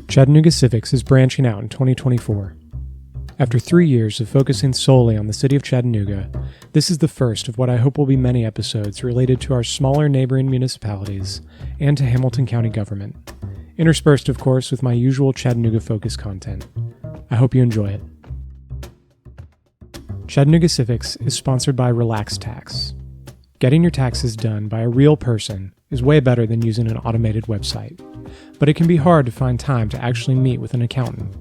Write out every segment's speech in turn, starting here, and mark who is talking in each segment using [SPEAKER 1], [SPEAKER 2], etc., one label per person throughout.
[SPEAKER 1] Chattanooga Civics is branching out in 2024. After 3 years of focusing solely on the City of Chattanooga, this is the first of what I hope will be many episodes related to our smaller neighboring municipalities and to Hamilton County government, interspersed, of course, with my usual Chattanooga-focused content. I hope you enjoy it. Chattanooga Civics is sponsored by Relax Tax. Getting your taxes done by a real person is way better than using an automated website, but it can be hard to find time to actually meet with an accountant.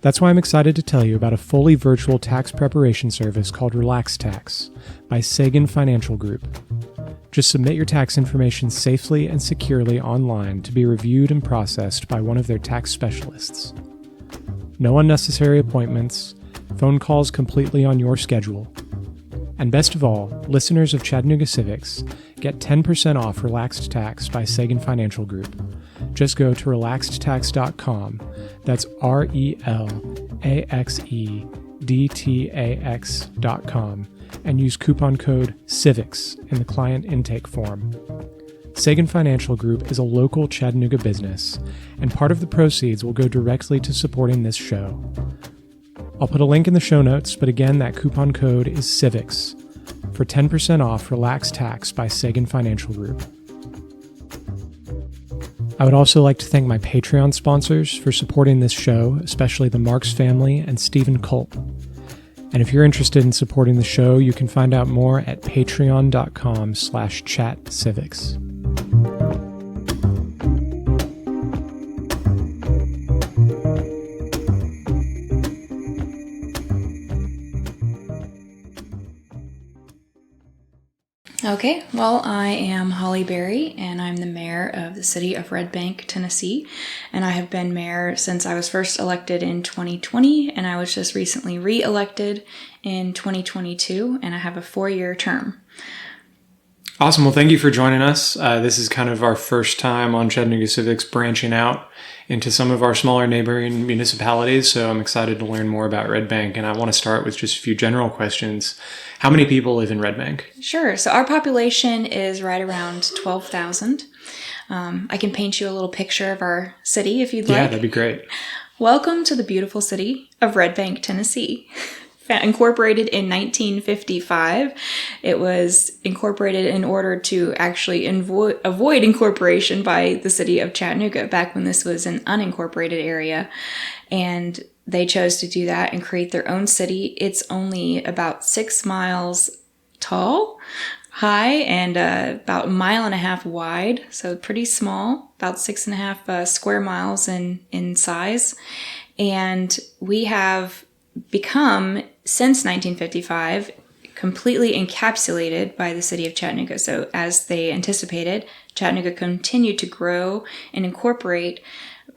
[SPEAKER 1] That's why I'm excited to tell you about a fully virtual tax preparation service called Relax Tax by Sagan Financial Group. Just submit your tax information safely and securely online to be reviewed and processed by one of their tax specialists. No unnecessary appointments, phone calls completely on your schedule. And best of all, listeners of Chattanooga Civics get 10% off Relaxed Tax by Sagan Financial Group. Just go to relaxedtax.com, that's RELAXEDTAX.com, and use coupon code CIVICS in the client intake form. Sagan Financial Group is a local Chattanooga business, and part of the proceeds will go directly to supporting this show. I'll put a link in the show notes, but again, that coupon code is CIVICS for 10% off Relaxed Tax by Sagan Financial Group. I would also like to thank my Patreon sponsors for supporting this show, especially the Marks family and Stephen Culp. And if you're interested in supporting the show, you can find out more at patreon.com/chatcivics.
[SPEAKER 2] Okay, well, I am Holly Berry, and I'm the mayor of the city of Red Bank, Tennessee, and I have been mayor since I was first elected in 2020, and I was just recently re-elected in 2022, and I have a 4-year term.
[SPEAKER 1] Awesome. Well, thank you for joining us. This is kind of our first time on Chattanooga Civics branching out into some of our smaller neighboring municipalities, so I'm excited to learn more about Red Bank, and I want to start with just a few general questions. How many people live in Red Bank?
[SPEAKER 2] Sure. So our population is right around 12,000. I can paint you a little picture of our city if you'd like.
[SPEAKER 1] Yeah, that'd be great.
[SPEAKER 2] Welcome to the beautiful city of Red Bank, Tennessee. Incorporated in 1955. It was incorporated in order to actually avoid incorporation by the city of Chattanooga back when this was an unincorporated area. And they chose to do that and create their own city. It's only about 6 miles high, and about 1.5 miles wide. So pretty small, about 6.5 square miles in size. And we have become, since 1955, completely encapsulated by the city of Chattanooga. So as they anticipated, Chattanooga continued to grow and incorporate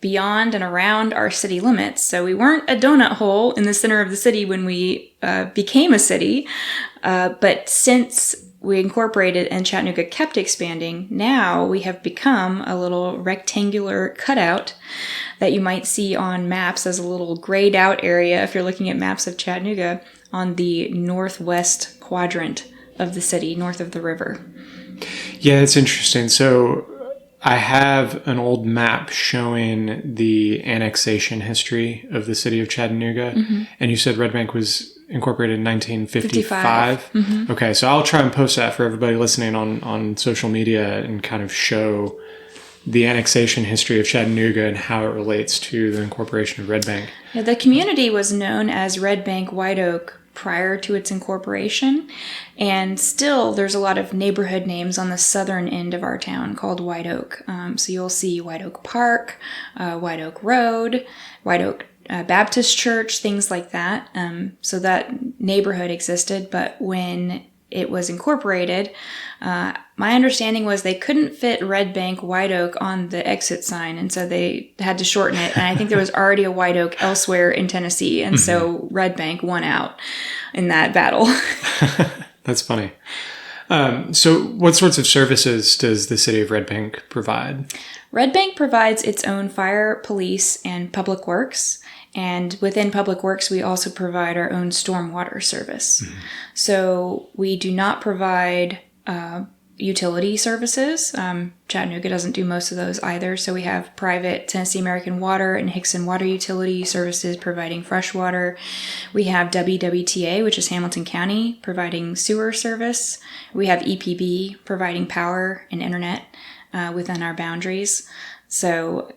[SPEAKER 2] beyond and around our city limits. So we weren't a donut hole in the center of the city when we became a city, but since we incorporated and Chattanooga kept expanding, now we have become a little rectangular cutout that you might see on maps as a little grayed out area if you're looking at maps of Chattanooga on the northwest quadrant of the city, north of the river.
[SPEAKER 1] Yeah, it's interesting. So I have an old map showing the annexation history of the city of Chattanooga, and you said Red Bank was incorporated in 1955. Mm-hmm. Okay, so I'll try and post that for everybody listening on social media and kind of show the annexation history of Chattanooga and how it relates to the incorporation of Red Bank.
[SPEAKER 2] Yeah, the community was known as Red Bank White Oak prior to its incorporation, and still there's a lot of neighborhood names on the southern end of our town called White Oak. So you'll see White Oak Park, White Oak Road, White Oak Baptist Church, things like that. So that neighborhood existed, but when it was incorporated, my understanding was they couldn't fit Red Bank White Oak on the exit sign, and so they had to shorten it. And I think there was already a White Oak elsewhere in Tennessee, and so Red Bank won out in that battle.
[SPEAKER 1] That's funny. So what sorts of services does the city of Red Bank provide?
[SPEAKER 2] Red Bank provides its own fire, police, and public works. And within Public Works, we also provide our own stormwater service. So we do not provide utility services. Chattanooga doesn't do most of those either. So we have private Tennessee American Water and Hickson Water Utility Services providing fresh water. We have WWTA, which is Hamilton County, providing sewer service. We have EPB providing power and internet within our boundaries. So,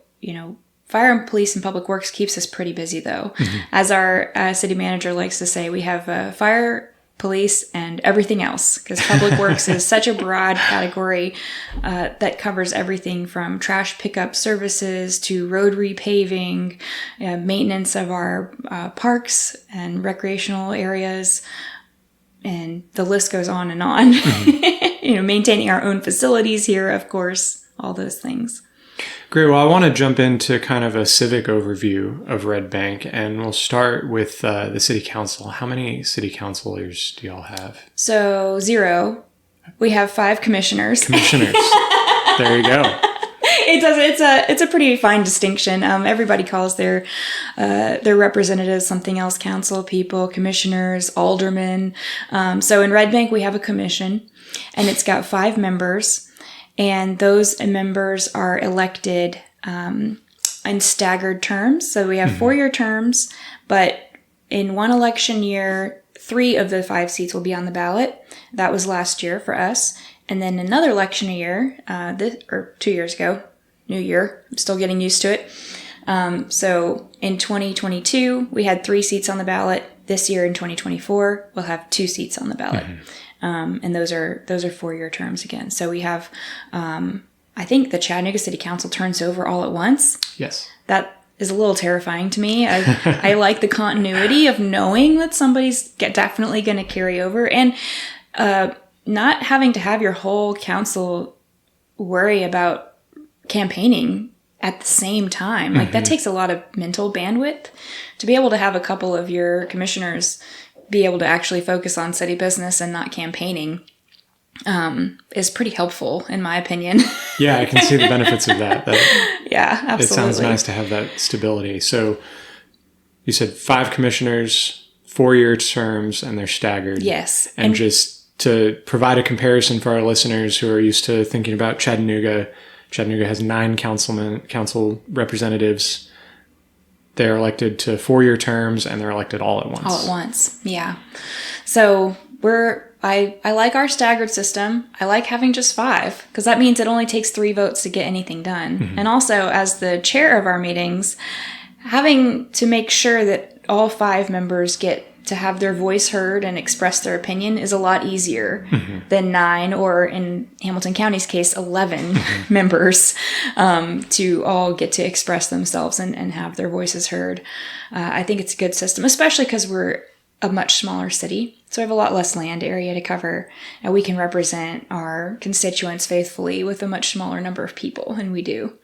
[SPEAKER 2] fire and police and public works keeps us pretty busy, though. Mm-hmm. As our city manager likes to say, we have fire, police, and everything else, because public works is such a broad category that covers everything from trash pickup services to road repaving, maintenance of our parks and recreational areas, and the list goes on and on. Mm-hmm. Maintaining our own facilities here, of course, all those things.
[SPEAKER 1] Great. Well, I want to jump into kind of a civic overview of Red Bank, and we'll start with the city council. How many city councilors do y'all have?
[SPEAKER 2] So 0. We have 5 commissioners.
[SPEAKER 1] Commissioners. There you go.
[SPEAKER 2] It's a pretty fine distinction. Everybody calls their representatives something else: council people, commissioners, aldermen. So in Red Bank, we have a commission, and it's got 5 members. And those members are elected in staggered terms. So we have 4-year terms, but in one election year, 3 of the 5 seats will be on the ballot. That was last year for us. And then another election year, 2 years ago, new year, I'm still getting used to it. So in 2022, we had 3 seats on the ballot. This year in 2024, we'll have 2 seats on the ballot. Mm-hmm. And those are 4-year terms again. So we have, I think the Chattanooga City Council turns over all at once.
[SPEAKER 1] Yes.
[SPEAKER 2] That is a little terrifying to me. I like the continuity of knowing that somebody's definitely going to carry over, and not having to have your whole council worry about campaigning at the same time. Like, that takes a lot of mental bandwidth to be able to have a couple of your commissioners be able to actually focus on city business and not campaigning is pretty helpful, in my opinion.
[SPEAKER 1] Yeah, I can see the benefits of that.
[SPEAKER 2] Yeah, absolutely.
[SPEAKER 1] It sounds nice to have that stability. So you said 5 commissioners, 4-year terms, and they're staggered.
[SPEAKER 2] Yes.
[SPEAKER 1] And just to provide a comparison for our listeners who are used to thinking about Chattanooga has 9 council representatives. They're elected to 4-year terms, and they're elected all at once.
[SPEAKER 2] All at once, yeah. So I like our staggered system. I like having just 5, because that means it only takes 3 votes to get anything done. Mm-hmm. And also, as the chair of our meetings, having to make sure that all 5 members get to have their voice heard and express their opinion is a lot easier than 9, or in Hamilton County's case, 11 members to all get to express themselves and have their voices heard. I think it's a good system, especially because we're a much smaller city. So we have a lot less land area to cover, and we can represent our constituents faithfully with a much smaller number of people, and we do.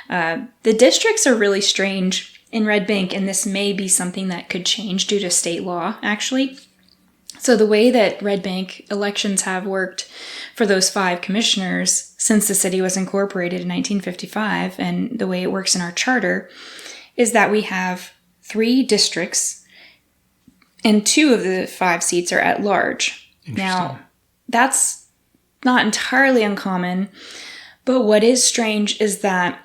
[SPEAKER 2] The districts are really strange in Red Bank, and this may be something that could change due to state law, actually. So the way that Red Bank elections have worked for those 5 commissioners since the city was incorporated in 1955, and the way it works in our charter, is that we have 3 districts, and 2 of the 5 seats are at large. Now, that's not entirely uncommon, but what is strange is that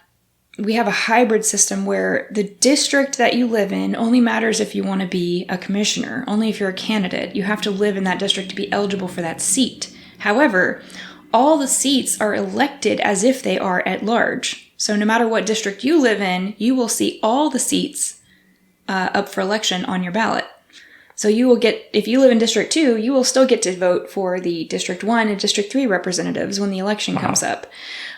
[SPEAKER 2] we have a hybrid system where the district that you live in only matters if you want to be a commissioner, only if you're a candidate. You have to live in that district to be eligible for that seat. However, all the seats are elected as if they are at large. So no matter what district you live in, you will see all the seats up for election on your ballot. So you will get, if you live in District 2, you will still get to vote for the District 1 and District 3 representatives when the election comes up.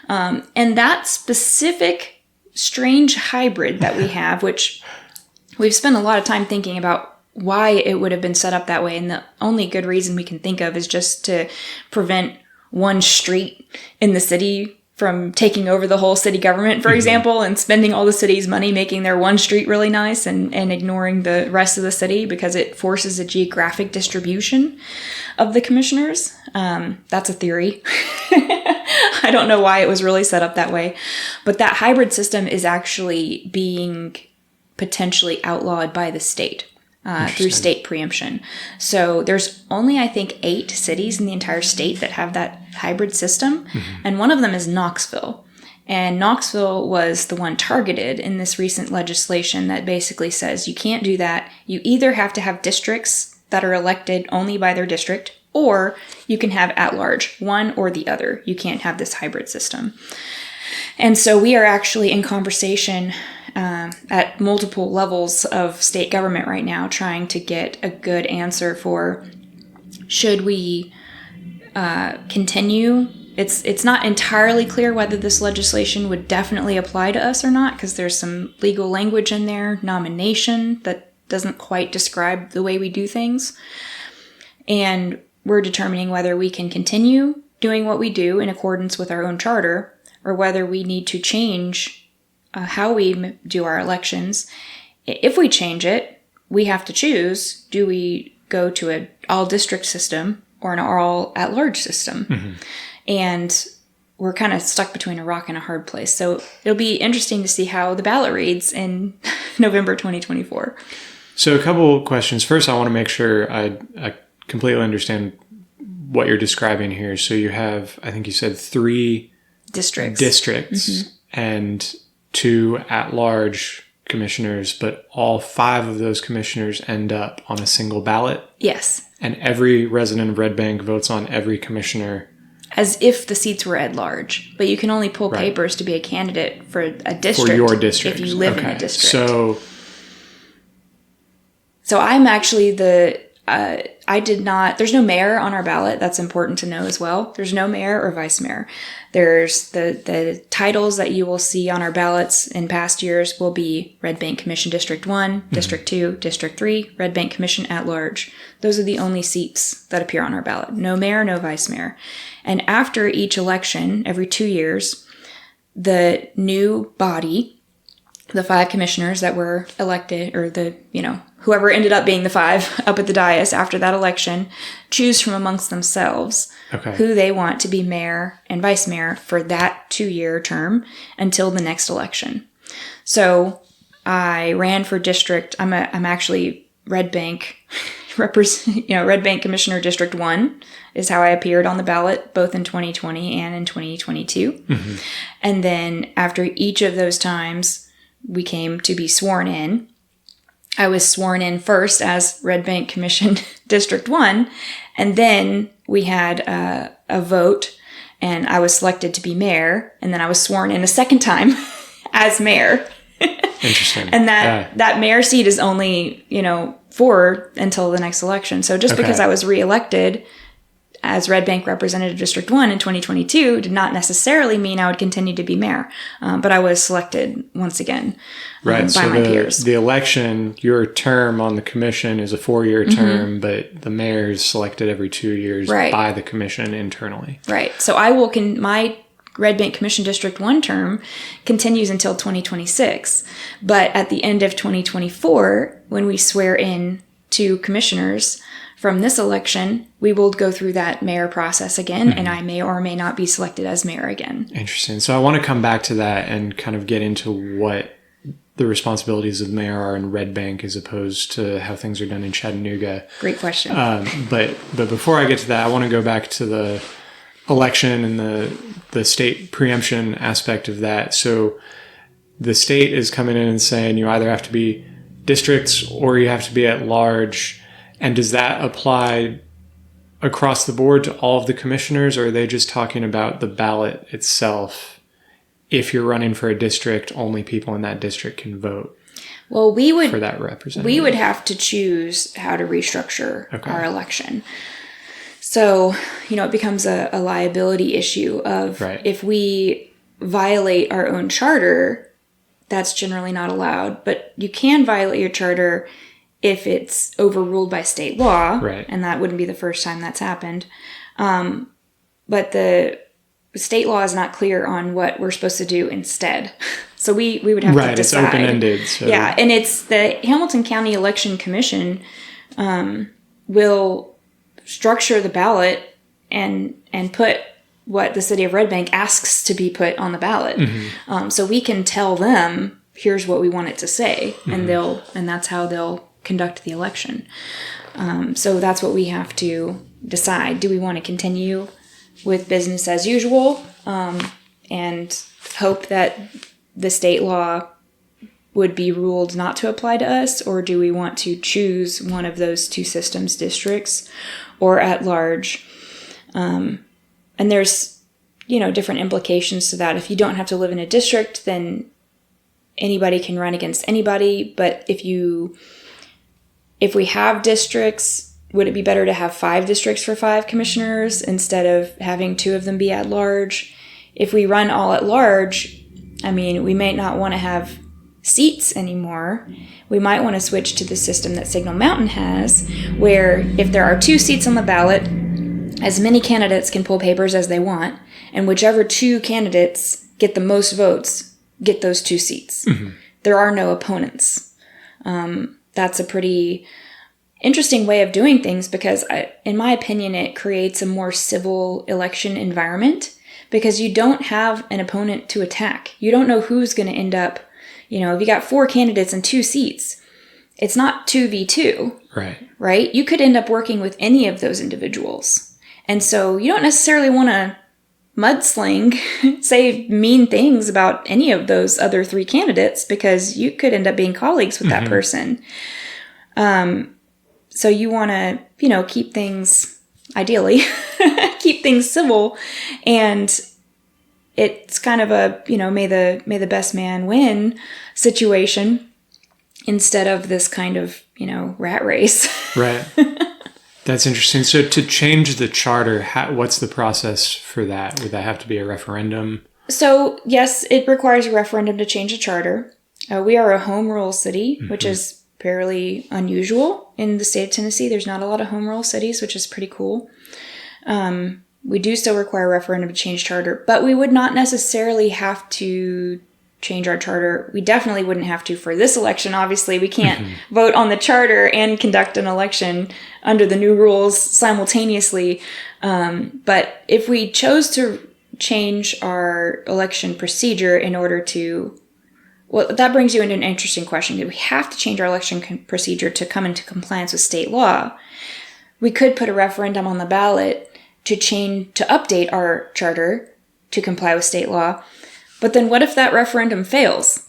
[SPEAKER 2] And that specific strange hybrid that we have, which we've spent a lot of time thinking about why it would have been set up that way, and the only good reason we can think of is just to prevent one street in the city from taking over the whole city government, for example, and spending all the city's money making their one street really nice and ignoring the rest of the city, because it forces a geographic distribution of the commissioners. That's a theory. I don't know why it was really set up that way, but that hybrid system is actually being potentially outlawed by the state. through state preemption. So there's only, I think, 8 cities in the entire state that have that hybrid system. And one of them is Knoxville. And Knoxville was the one targeted in this recent legislation that basically says you can't do that. You either have to have districts that are elected only by their district, or you can have at-large, one or the other. You can't have this hybrid system. And so we are actually in conversation at multiple levels of state government right now, trying to get a good answer for should we continue. It's not entirely clear whether this legislation would definitely apply to us or not, because there's some legal language in there, nomination, that doesn't quite describe the way we do things. And we're determining whether we can continue doing what we do in accordance with our own charter, or whether we need to change how we do our elections. If we change it, we have to choose, do we go to an all-district system or an all-at-large system? And we're kind of stuck between a rock and a hard place. So it'll be interesting to see how the ballot reads in November 2024.
[SPEAKER 1] So a couple of questions. First, I want to make sure I completely understand what you're describing here. So you have, I think you said 3 districts and 2 at-large commissioners, but all 5 of those commissioners end up on a single ballot?
[SPEAKER 2] Yes.
[SPEAKER 1] And every resident of Red Bank votes on every commissioner?
[SPEAKER 2] As if the seats were at large, but you can only pull papers to be a candidate for a district.
[SPEAKER 1] For your district.
[SPEAKER 2] If you live in a district. So I'm actually there's no mayor on our ballot. That's important to know as well. There's no mayor or vice mayor. There's the titles that you will see on our ballots in past years will be Red Bank Commission District 1, District 2, District 3, Red Bank Commission at large. Those are the only seats that appear on our ballot. No mayor, no vice mayor. And after each election, every 2 years, the new body, the 5 commissioners that were elected, or whoever ended up being the 5 up at the dais after that election, choose from amongst themselves who they want to be mayor and vice mayor for that 2-year term until the next election. So I ran for district. I'm actually Red Bank Red Bank Commissioner District 1 is how I appeared on the ballot, both in 2020 and in 2022. And then after each of those times, we came to be sworn in. I was sworn in first as Red Bank Commission District 1, and then we had a vote, and I was selected to be mayor, and then I was sworn in a second time as mayor.
[SPEAKER 1] Interesting.
[SPEAKER 2] And that mayor seat is only, for until the next election. So just because I was reelected as Red Bank Representative District 1 in 2022 did not necessarily mean I would continue to be mayor. But I was selected once again by my peers. The
[SPEAKER 1] election, your term on the commission is a 4-year term, but the mayor is selected every 2 years by the commission internally.
[SPEAKER 2] Right. So my Red Bank Commission District 1 term continues until 2026. But at the end of 2024, when we swear in 2 commissioners from this election, we will go through that mayor process again, and I may or may not be selected as mayor again.
[SPEAKER 1] Interesting. So I want to come back to that and kind of get into what the responsibilities of the mayor are in Red Bank as opposed to how things are done in Chattanooga.
[SPEAKER 2] Great question.
[SPEAKER 1] But before I get to that, I want to go back to the election and the state preemption aspect of that. So the state is coming in and saying you either have to be districts or you have to be at large. And does that apply across the board to all of the commissioners, or are they just talking about the ballot itself? If you're running for a district, only people in that district can vote.
[SPEAKER 2] Well,
[SPEAKER 1] for that representative.
[SPEAKER 2] We would have to choose how to restructure our election. So, it becomes a liability issue of if we violate our own charter, that's generally not allowed. But you can violate your charter if it's overruled by state law, and that wouldn't be the first time that's happened. But the state law is not clear on what we're supposed to do instead. So we would have to decide.
[SPEAKER 1] It's open-ended. So.
[SPEAKER 2] Yeah, and it's the Hamilton County Election Commission will structure the ballot and put what the city of Red Bank asks to be put on the ballot. So we can tell them, here's what we want it to say, and that's how they'll conduct the election. So that's what we have to decide. Do we want to continue with business as usual and hope that the state law would be ruled not to apply to us, or do we want to choose one of those two systems, districts or at large? And there's, different implications to that. If you don't have to live in a district, then anybody can run against anybody. But if we have districts, would it be better to have 5 districts for 5 commissioners instead of having 2 of them be at large? If we run all at large, we might not want to have seats anymore. We might want to switch to the system that Signal Mountain has, where if there are 2 seats on the ballot, as many candidates can pull papers as they want, and whichever 2 candidates get the most votes get those 2 seats. Mm-hmm. There are no opponents. That's a pretty interesting way of doing things because, in my opinion, it creates a more civil election environment because you don't have an opponent to attack. You don't know who's going to end up. If you got 4 candidates and 2 seats, it's not 2v2. Right? You could end up working with any of those individuals. And so you don't necessarily want to mudsling, say mean things about any of those other 3 candidates because you could end up being colleagues with that person. So you want to, keep things, ideally, keep things civil. And it's kind of a, may the best man win situation instead of this kind of, rat race.
[SPEAKER 1] Right. That's interesting. So to change the charter, what's the process for that? Would that have to be a referendum?
[SPEAKER 2] So yes, it requires a referendum to change the charter. We are a home rule city, which is fairly unusual in the state of Tennessee. There's not a lot of home rule cities, which is pretty cool. We do still require a referendum to change charter, but we would not necessarily have to change our charter. We definitely wouldn't have to for this election. Obviously, we can't vote on the charter and conduct an election under the new rules simultaneously. But if we chose to change our election procedure in order to, well, that brings you into an interesting question. Do we have to change our election procedure to come into compliance with state law? We could put a referendum on the ballot to update our charter to comply with state law. But then what if that referendum fails?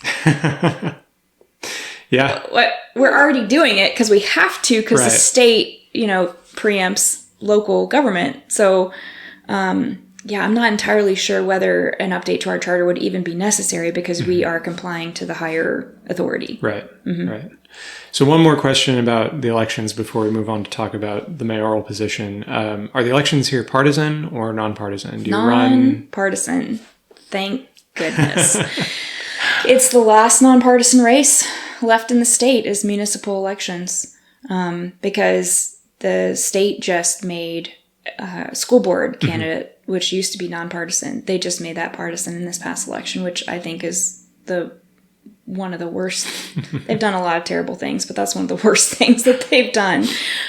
[SPEAKER 1] Yeah.
[SPEAKER 2] We're already doing it because we have to because the state, preempts local government. So, I'm not entirely sure whether an update to our charter would even be necessary because we are complying to the higher authority.
[SPEAKER 1] Right. Mm-hmm. Right. So one more question about the elections before we move on to talk about the mayoral position. Are the elections here partisan or nonpartisan? Do you run?
[SPEAKER 2] Nonpartisan. Thank goodness. It's the last nonpartisan race left in the state is municipal elections because the state just made a school board candidate, which used to be nonpartisan. They just made that partisan in this past election, which I think is one of the worst. They've done a lot of terrible things, but that's one of the worst things that they've done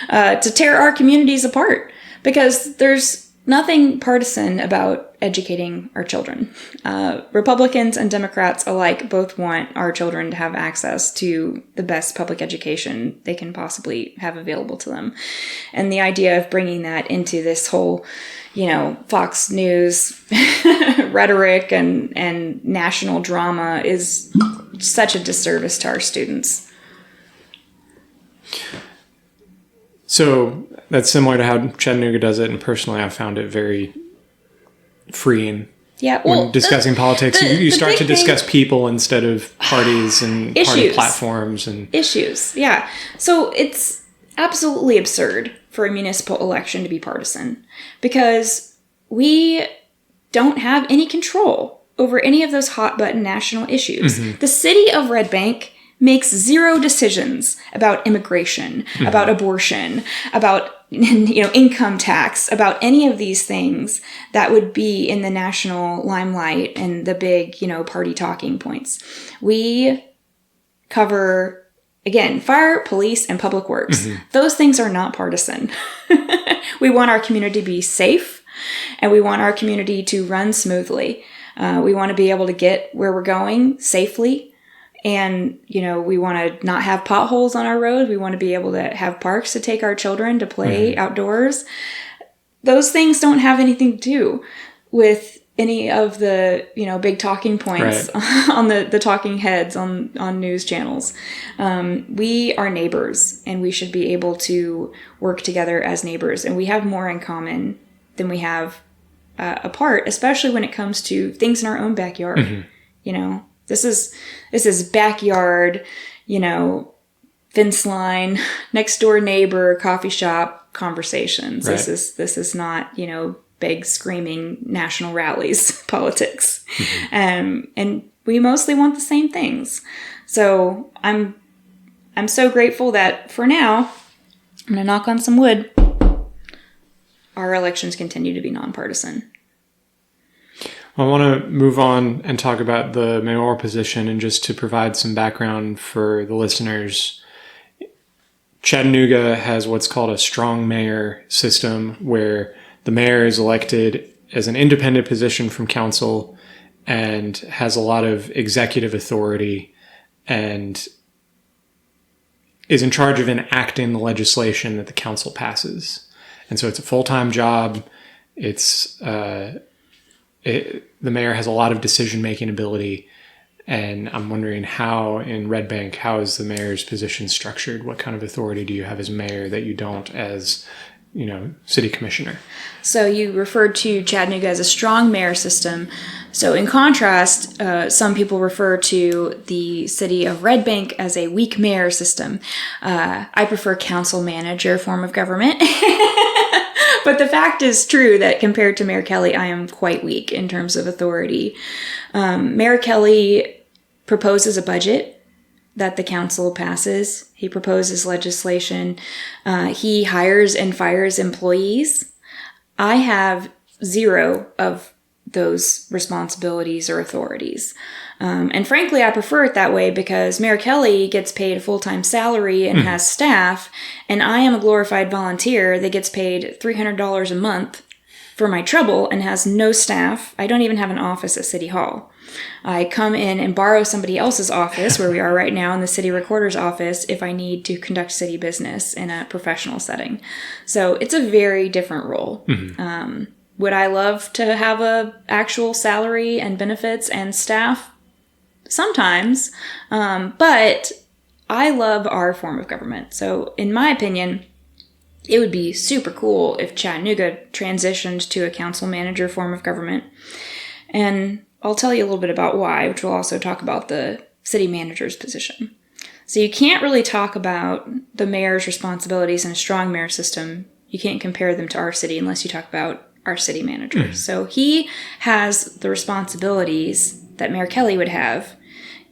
[SPEAKER 2] to tear our communities apart because there's nothing partisan about educating our children. Republicans and Democrats alike both want our children to have access to the best public education they can possibly have available to them. And the idea of bringing that into this whole, Fox News rhetoric and national drama is such a disservice to our students.
[SPEAKER 1] So that's similar to how Chattanooga does it, and personally I've found it very freeing.
[SPEAKER 2] Yeah, well,
[SPEAKER 1] when discussing politics, you start to discuss people instead of parties and party platforms and
[SPEAKER 2] issues. Yeah, so it's absolutely absurd for a municipal election to be partisan because we don't have any control over any of those hot button national issues. The city of Red Bank makes 0 decisions about immigration, about abortion, about income tax, about any of these things that would be in the national limelight and the big, party talking points. We cover, again, fire, police, and public works. Those things are not partisan. We want our community to be safe, and we want our community to run smoothly. We want to be able to get where we're going safely. And, we want to not have potholes on our road. We want to be able to have parks to take our children to play outdoors. Those things don't have anything to do with any of the, big talking points on the talking heads on news channels. We are neighbors, and we should be able to work together as neighbors. And we have more in common than we have apart, especially when it comes to things in our own backyard. This is backyard, fence line, next door neighbor, coffee shop conversations. Right. This is not, big screaming national rallies politics. And we mostly want the same things. So I'm so grateful that for now, I'm going to knock on some wood, our elections continue to be nonpartisan.
[SPEAKER 1] I want to move on and talk about the mayoral position, and just to provide some background for the listeners. Chattanooga has what's called a strong mayor system, where the mayor is elected as an independent position from council and has a lot of executive authority and is in charge of enacting the legislation that the council passes. And so it's a full-time job. The mayor has a lot of decision-making ability, and I'm wondering how in Red Bank, how is the mayor's position structured? What kind of authority do you have as mayor that you don't as, city commissioner?
[SPEAKER 2] So you referred to Chattanooga as a strong mayor system. So in contrast, some people refer to the city of Red Bank as a weak mayor system. I prefer council manager form of government. But the fact is true that compared to Mayor Kelly, I am quite weak in terms of authority. Mayor Kelly proposes a budget that the council passes. He proposes legislation. He hires and fires employees. I have zero of those responsibilities or authorities. And frankly, I prefer it that way because Mayor Kelly gets paid a full-time salary and has staff, and I am a glorified volunteer that gets paid $300 a month for my trouble and has no staff. I don't even have an office at City Hall. I come in and borrow somebody else's office, where we are right now in the city recorder's office, if I need to conduct city business in a professional setting. So it's a very different role. Would I love to have a actual salary and benefits and staff? Sometimes. But I love our form of government. So in my opinion, it would be super cool if Chattanooga transitioned to a council manager form of government. And I'll tell you a little bit about why, which we'll also talk about the city manager's position. So you can't really talk about the mayor's responsibilities in a strong mayor system. You can't compare them to our city unless you talk about our city manager. So he has the responsibilities that Mayor Kelly would have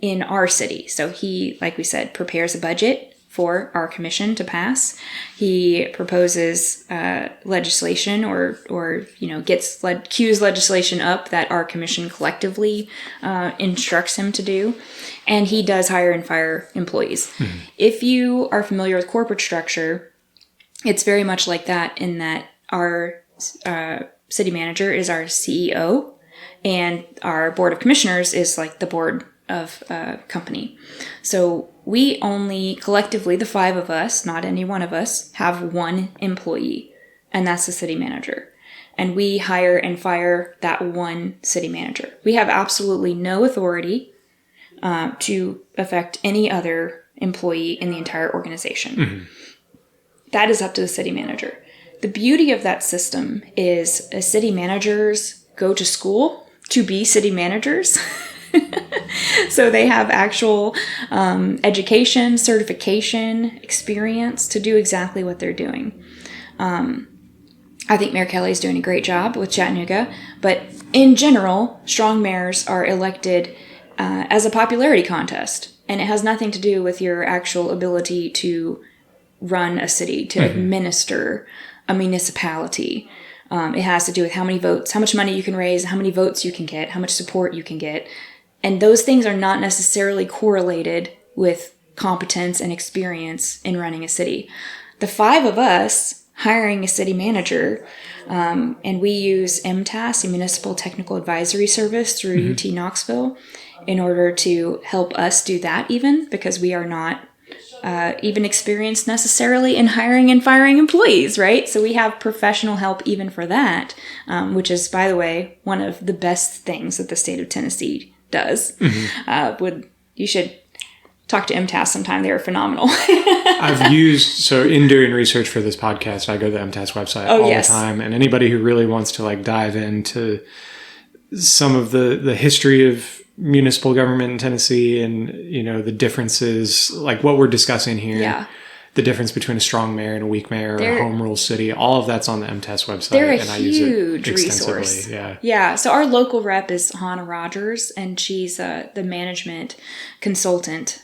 [SPEAKER 2] in our city. So he, like we said, prepares a budget for our commission to pass. He proposes legislation or cues legislation up that our commission collectively instructs him to do. And he does hire and fire employees. If you are familiar with corporate structure, it's very much like that, in that our city manager is our CEO, and our board of commissioners is like the board of a company. So we only collectively, the five of us, not any one of us, have one employee, and that's the city manager. And we hire and fire that one city manager. We have absolutely no authority to affect any other employee in the entire organization. That is up to the city manager. The beauty of that system is city managers go to school to be city managers. So they have actual education, certification, experience to do exactly what they're doing. I think Mayor Kelly is doing a great job with Chattanooga, but in general, strong mayors are elected as a popularity contest, and it has nothing to do with your actual ability to run a city, to administer a municipality. It has to do with how many votes, how much money you can raise, how many votes you can get, how much support you can get. And those things are not necessarily correlated with competence and experience in running a city. The five of us hiring a city manager. And we use MTAS, a Municipal Technical Advisory Service through UT Knoxville, in order to help us do that even, because we are not even experienced necessarily in hiring and firing employees, right? So we have professional help even for that, which is, by the way, one of the best things that the state of Tennessee does. You should talk to MTAS sometime. They're phenomenal.
[SPEAKER 1] in doing research for this podcast, I go to the MTAS website all the time. And anybody who really wants to like dive into some of the history of municipal government in Tennessee and, you know, the differences, like what we're discussing here, the difference between a strong mayor and a weak mayor or a home rule city, all of that's on the MTAS website.
[SPEAKER 2] They're a
[SPEAKER 1] and
[SPEAKER 2] huge
[SPEAKER 1] I use it
[SPEAKER 2] resource.
[SPEAKER 1] Yeah.
[SPEAKER 2] So our local rep is Hannah Rogers, and she's the management consultant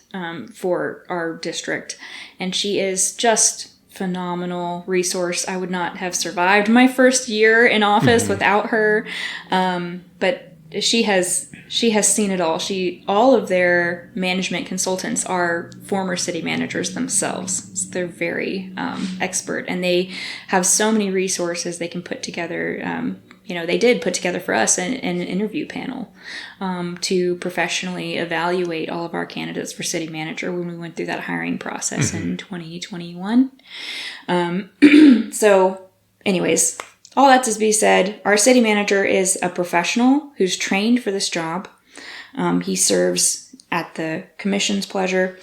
[SPEAKER 2] for our district. And she is just phenomenal resource. I would not have survived my first year in office without her. But she has seen it all. All of their management consultants are former city managers themselves. So they're very expert, and they have so many resources they can put together. They did put together for us an interview panel to professionally evaluate all of our candidates for city manager when we went through that hiring process in 2021. So anyways, all that to be said, our city manager is a professional who's trained for this job. He serves at the commission's pleasure,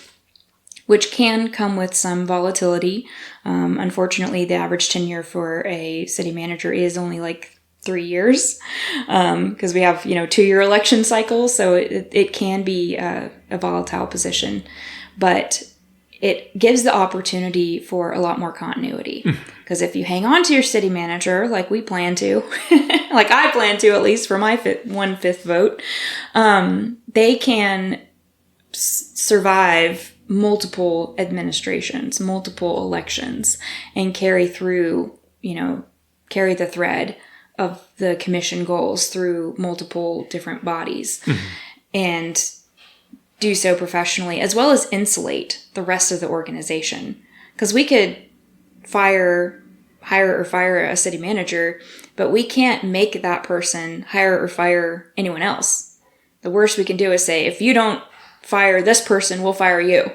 [SPEAKER 2] which can come with some volatility. Unfortunately, the average tenure for a city manager is only like 3 years, because we have 2-year election cycles, so it can be a volatile position, but it gives the opportunity for a lot more continuity. Because if you hang on to your city manager, like we plan to, like I plan to, at least for my 1/5 vote, they can survive multiple administrations, multiple elections, and carry the thread of the commission goals through multiple different bodies. And do so professionally, as well as insulate the rest of the organization. Because we could hire or fire a city manager, but we can't make that person hire or fire anyone else. The worst we can do is say, if you don't fire this person, we'll fire you.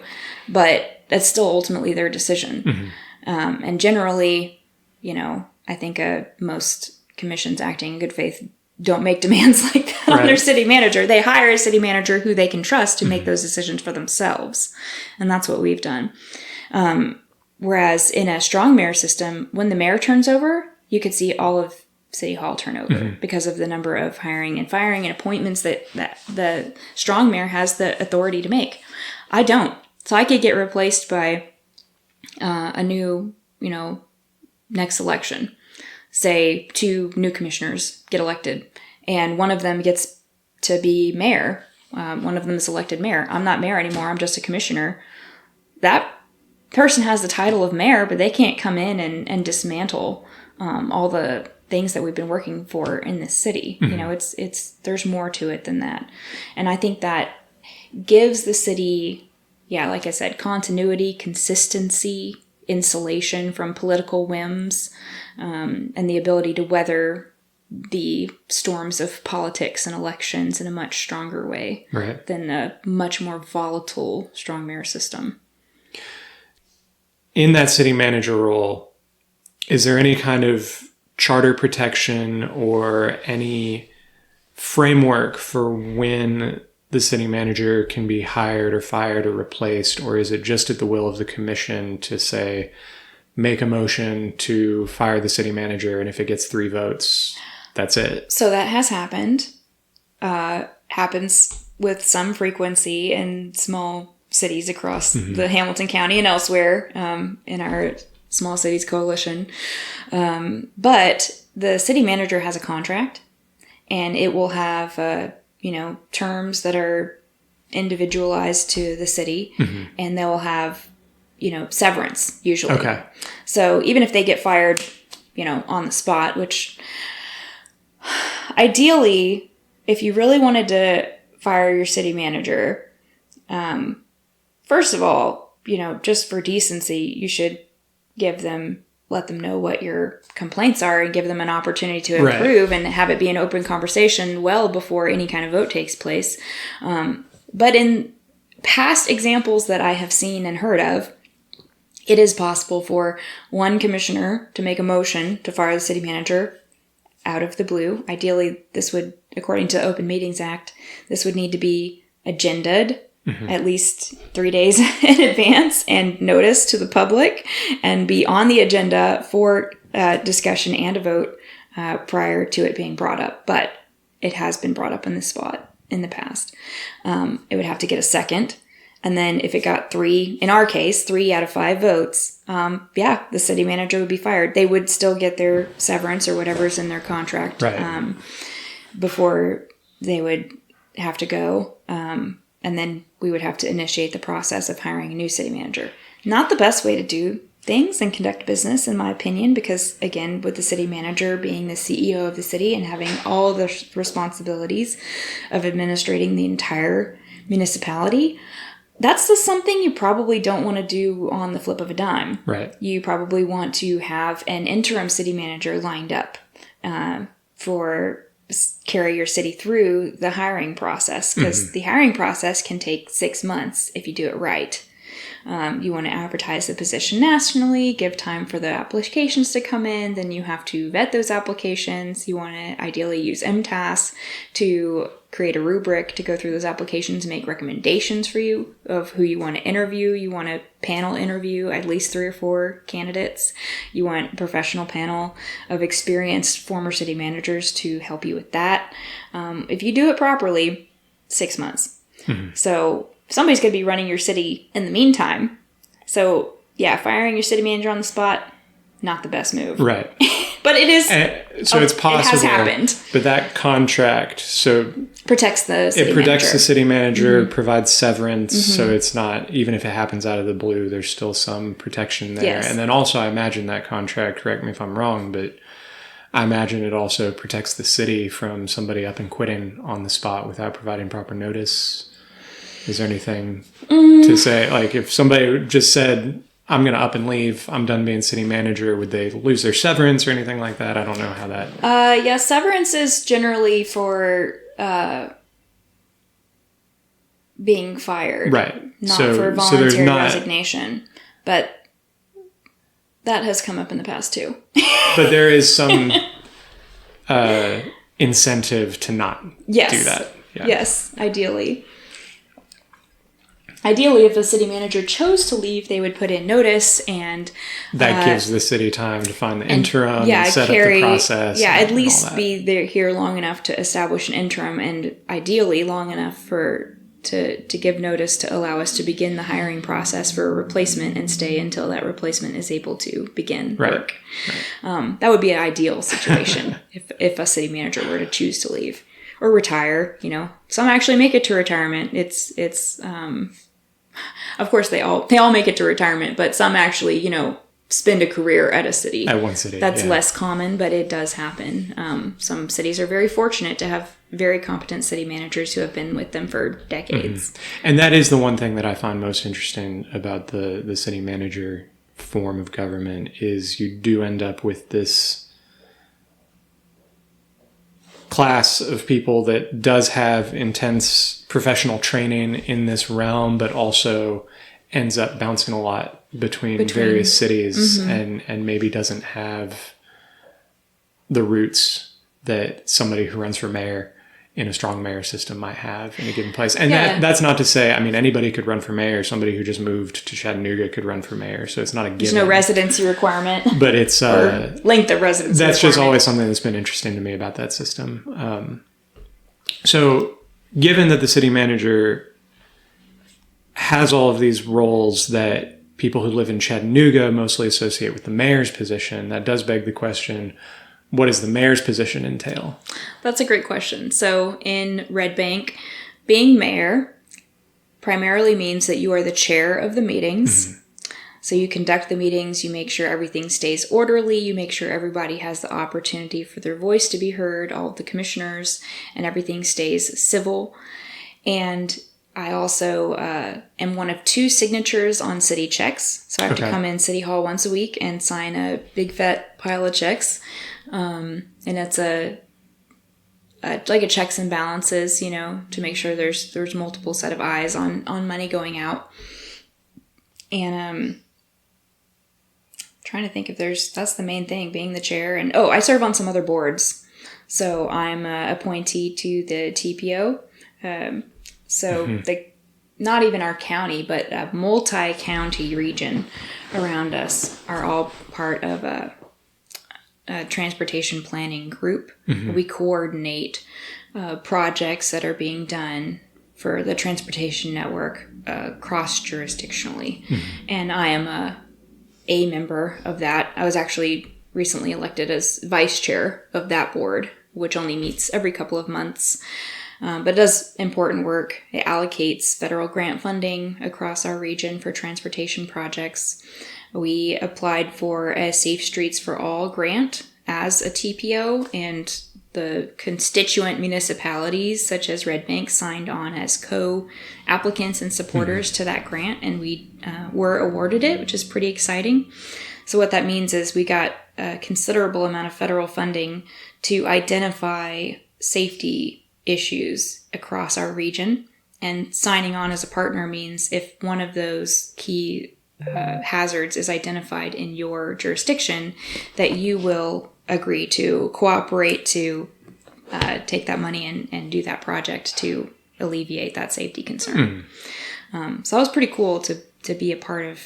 [SPEAKER 2] But that's still ultimately their decision. And generally, I think most commissions acting in good faith don't make demands like that on their city manager. They hire a city manager who they can trust to make those decisions for themselves. And that's what we've done. Whereas in a strong mayor system, when the mayor turns over, you could see all of City Hall turn over because of the number of hiring and firing and appointments that the strong mayor has the authority to make. I don't. So I could get replaced by a new, next election. Say 2 new commissioners get elected, and one of them gets to be mayor. One of them is elected mayor. I'm not mayor anymore. I'm just a commissioner. That person has the title of mayor, but they can't come in and dismantle all the things that we've been working for in this city. There's more to it than that. And I think that gives the city, like I said, continuity, consistency, insulation from political whims, and the ability to weather the storms of politics and elections in a much stronger way than a much more volatile strong mayor system.
[SPEAKER 1] In that city manager role, is there any kind of charter protection or any framework for when the city manager can be hired or fired or replaced, or is it just at the will of the commission to say, make a motion to fire the city manager, and if it gets 3 votes, that's it? So
[SPEAKER 2] that has happened. Happens with some frequency in small cities across the Hamilton County and elsewhere in our Small Cities Coalition. But the city manager has a contract, and it will have terms that are individualized to the city, and they will have, severance usually. Okay. So even if they get fired, on the spot, which ideally, if you really wanted to fire your city manager, first of all, just for decency, you should give them let them know what your complaints are and give them an opportunity to improve and have it be an open conversation well before any kind of vote takes place. But in past examples that I have seen and heard of, it is possible for one commissioner to make a motion to fire the city manager out of the blue. Ideally, this would, according to the Open Meetings Act, this would need to be agenda'd at least 3 days in advance and notice to the public and be on the agenda for discussion and a vote prior to it being brought up. But it has been brought up in this spot in the past. It would have to get a second. And then if it got 3, in our case, 3 out of 5 votes, the city manager would be fired. They would still get their severance or whatever's in their contract before they would have to go. And then we would have to initiate the process of hiring a new city manager. Not the best way to do things and conduct business, in my opinion, because, again, with the city manager being the CEO of the city and having all the responsibilities of administrating the entire municipality, that's just something you probably don't want to do on the flip of a dime.
[SPEAKER 1] Right.
[SPEAKER 2] You probably want to have an interim city manager lined up for carry your city through the hiring process, because the hiring process can take 6 months if you do it right. You want to advertise the position nationally, give time for the applications to come in, then you have to vet those applications. You want to ideally use MTAS to create a rubric to go through those applications and make recommendations for you of who you want to interview. You want to panel interview at least 3 or 4 candidates. You want a professional panel of experienced former city managers to help you with that. If you do it properly, 6 months. So somebody's going to be running your city in the meantime. So yeah, firing your city manager on the spot, not the best move.
[SPEAKER 1] Right.
[SPEAKER 2] But it is.
[SPEAKER 1] So it's possible.
[SPEAKER 2] It has happened.
[SPEAKER 1] But that contract,
[SPEAKER 2] protects the city
[SPEAKER 1] manager. It protects
[SPEAKER 2] manager.
[SPEAKER 1] the city manager, provides severance, so it's not, even if it happens out of the blue, there's still some protection there.
[SPEAKER 2] Yes.
[SPEAKER 1] And then also I imagine that contract, correct me if I'm wrong, but I imagine it also protects the city from somebody up and quitting on the spot without providing proper notice. Is there anything to say, like if somebody just said, I'm going to up and leave, I'm done being city manager, would they lose their severance or anything like that? I don't know how that...
[SPEAKER 2] severance is generally for being fired.
[SPEAKER 1] Right.
[SPEAKER 2] Not for voluntary resignation. But that has come up in the past too.
[SPEAKER 1] But there is some incentive to not do that. Yeah.
[SPEAKER 2] Yes, ideally. Ideally, if the city manager chose to leave, they would put in notice, and
[SPEAKER 1] that gives the city time to find the interim and set up the process.
[SPEAKER 2] Yeah, at least be there here long enough to establish an interim, and ideally long enough to give notice to allow us to begin the hiring process for a replacement and stay until that replacement is able to begin work. Right. That would be an ideal situation if a city manager were to choose to leave or retire. You know, some actually make it to retirement. It's of course they all make it to retirement, but some actually, you know, spend a career at a city.
[SPEAKER 1] At one city.
[SPEAKER 2] That's less common, but it does happen. Some cities are very fortunate to have very competent city managers who have been with them for decades.
[SPEAKER 1] And that is the one thing that I find most interesting about the city manager form of government is you do end up with this class of people that does have intense professional training in this realm, but also ends up bouncing a lot between various cities and maybe doesn't have the roots that somebody who runs for mayor in a strong mayor system might have in a given place. And that's not to say, I mean, anybody could run for mayor. Somebody who just moved to Chattanooga could run for mayor. So it's not a given.
[SPEAKER 2] There's no residency requirement.
[SPEAKER 1] But it's...
[SPEAKER 2] or length of residency
[SPEAKER 1] That's
[SPEAKER 2] requirement.
[SPEAKER 1] just always something that's been interesting to me about that system. So given that the city manager has all of these roles that people who live in Chattanooga mostly associate with the mayor's position, that does beg the question, what does the mayor's position entail?
[SPEAKER 2] That's a great question. So in Red Bank, being mayor primarily means that you are the chair of the meetings. So you conduct the meetings, you make sure everything stays orderly, you make sure everybody has the opportunity for their voice to be heard, all of the commissioners, and everything stays civil. And I also am one of 2 signatures on city checks. So I have to come in City Hall once a week and sign a big fat pile of checks. And it's like a checks and balances, you know, to make sure there's multiple set of eyes on money going out. And trying to think if that's the main thing, being the chair. And I serve on some other boards. So I'm a appointee to the TPO. Not even our county, but a multi-county region around us are all part of a transportation planning group. We coordinate projects that are being done for the transportation network cross-jurisdictionally. And I am a member of that. I was actually recently elected as vice chair of that board, which only meets every couple of months. But it does important work. It allocates federal grant funding across our region for transportation projects. We applied for a Safe Streets for All grant as a TPO, and the constituent municipalities such as Red Bank signed on as co-applicants and supporters to that grant, and we were awarded it, which is pretty exciting. So what that means is we got a considerable amount of federal funding to identify safety issues across our region, and signing on as a partner means if one of those key hazards is identified in your jurisdiction, that you will agree to cooperate to take that money and do that project to alleviate that safety concern. So that was pretty cool to be a part of.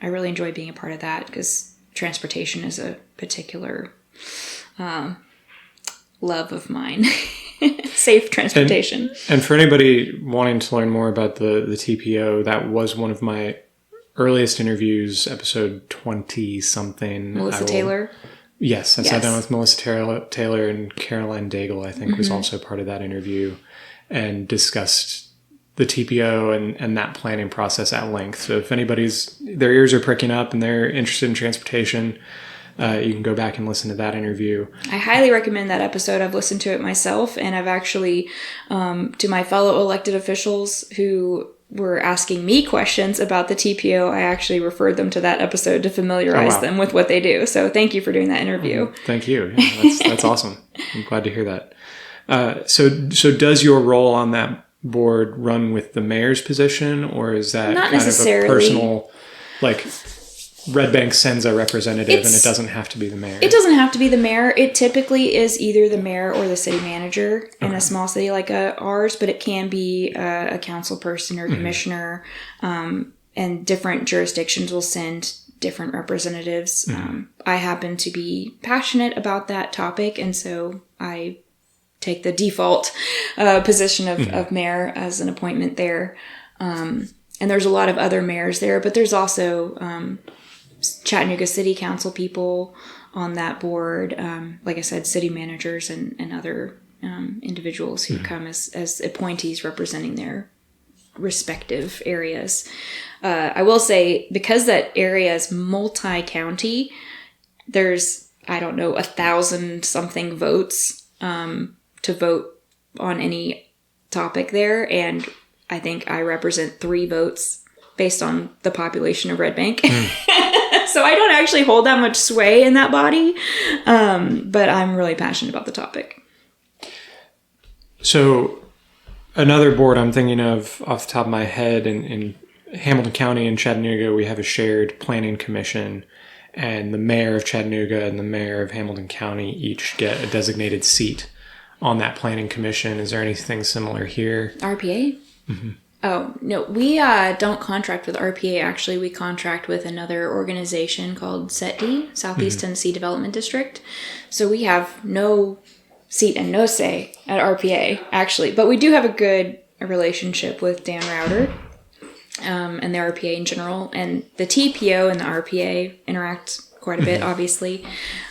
[SPEAKER 2] I really enjoy being a part of that because transportation is a particular love of mine. Safe transportation.
[SPEAKER 1] And for anybody wanting to learn more about the TPO, that was one of my earliest interviews, episode 20-something.
[SPEAKER 2] Melissa Taylor?
[SPEAKER 1] Yes, I sat down with Melissa Taylor, and Caroline Daigle, I think, was also part of that interview, and discussed the TPO and that planning process at length. So if their ears are pricking up and they're interested in transportation, you can go back and listen to that interview. I
[SPEAKER 2] highly recommend that episode. I've listened to it myself, and I've actually, to my fellow elected officials who were asking me questions about the TPO, I actually referred them to that episode to familiarize them with what they do. So thank you for doing that interview.
[SPEAKER 1] Thank you. Yeah, that's awesome. I'm glad to hear that. So does your role on that board run with the mayor's position, or is that
[SPEAKER 2] not
[SPEAKER 1] kind
[SPEAKER 2] necessarily
[SPEAKER 1] of a personal, like Red Bank sends a representative and it doesn't have to be the mayor?
[SPEAKER 2] It doesn't have to be the mayor. It typically is either the mayor or the city manager in a small city like ours, but it can be a council person or commissioner, and different jurisdictions will send different representatives. I happen to be passionate about that topic, and so I take the default position of mayor as an appointment there. And there's a lot of other mayors there, but there's also Chattanooga City Council people on that board. Like I said, city managers and other individuals who come as appointees representing their respective areas. I will say, because that area is multi-county, there's, 1,000 something votes to vote on any topic there. And I think I represent 3 votes based on the population of Red Bank. So I don't actually hold that much sway in that body, but I'm really passionate about the topic.
[SPEAKER 1] So another board I'm thinking of off the top of my head, in Hamilton County and Chattanooga, we have a shared planning commission, and the mayor of Chattanooga and the mayor of Hamilton County each get a designated seat on that planning commission. Is there anything similar here?
[SPEAKER 2] RPA? Oh, no, we don't contract with RPA, actually. We contract with another organization called SETD, Southeast Tennessee Development District. So we have no seat and no say at RPA, actually. But we do have a good relationship with Dan Rauter and the RPA in general. And the TPO and the RPA interact quite a bit, obviously.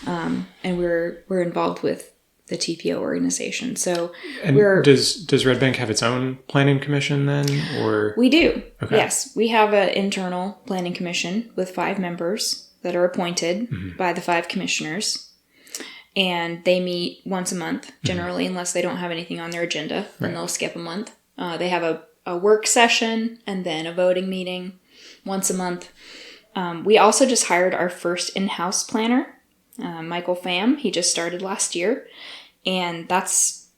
[SPEAKER 2] And we're involved with the TPO organization. So
[SPEAKER 1] does Red Bank have its own planning commission then, or?
[SPEAKER 2] We do. Okay. Yes. We have an internal planning commission with 5 members that are appointed by the 5 commissioners, and they meet once a month generally, unless they don't have anything on their agenda, then they'll skip a month. They have a work session and then a voting meeting once a month. We also just hired our first in-house planner, Michael Pham. He just started last year, and that's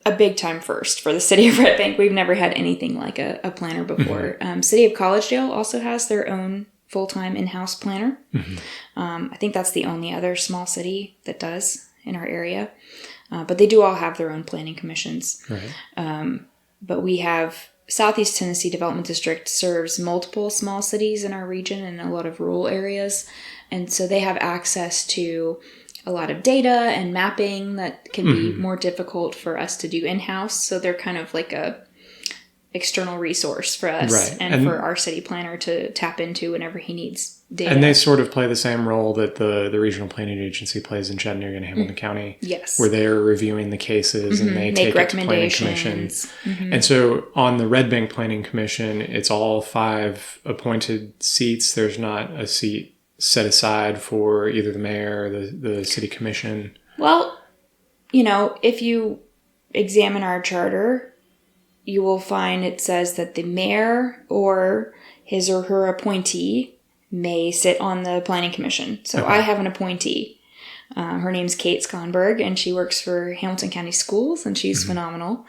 [SPEAKER 2] a big time first for the city of Red Bank. We've never had anything like a planner before. City of Collegedale also has their own full-time in-house planner. I think that's the only other small city that does in our area. But they do all have their own planning commissions.
[SPEAKER 1] Right.
[SPEAKER 2] But we have Southeast Tennessee Development District serves multiple small cities in our region and a lot of rural areas. And so they have access to a lot of data and mapping that can be more difficult for us to do in-house. So they're kind of like a external resource for us and for our city planner to tap into whenever he needs data.
[SPEAKER 1] And they sort of play the same role that the regional planning agency plays in Chattanooga and Hamilton County.
[SPEAKER 2] Yes.
[SPEAKER 1] Where they're reviewing the cases and they take it to planning commissions. And so on the Red Bank Planning Commission, it's all 5 appointed seats. There's not a seat set aside for either the mayor or the city commission.
[SPEAKER 2] Well, if you examine our charter, you will find it says that the mayor or his or her appointee may sit on the planning commission. So I have an appointee. Her name's Kate Skonberg, and she works for Hamilton County Schools, and she's phenomenal.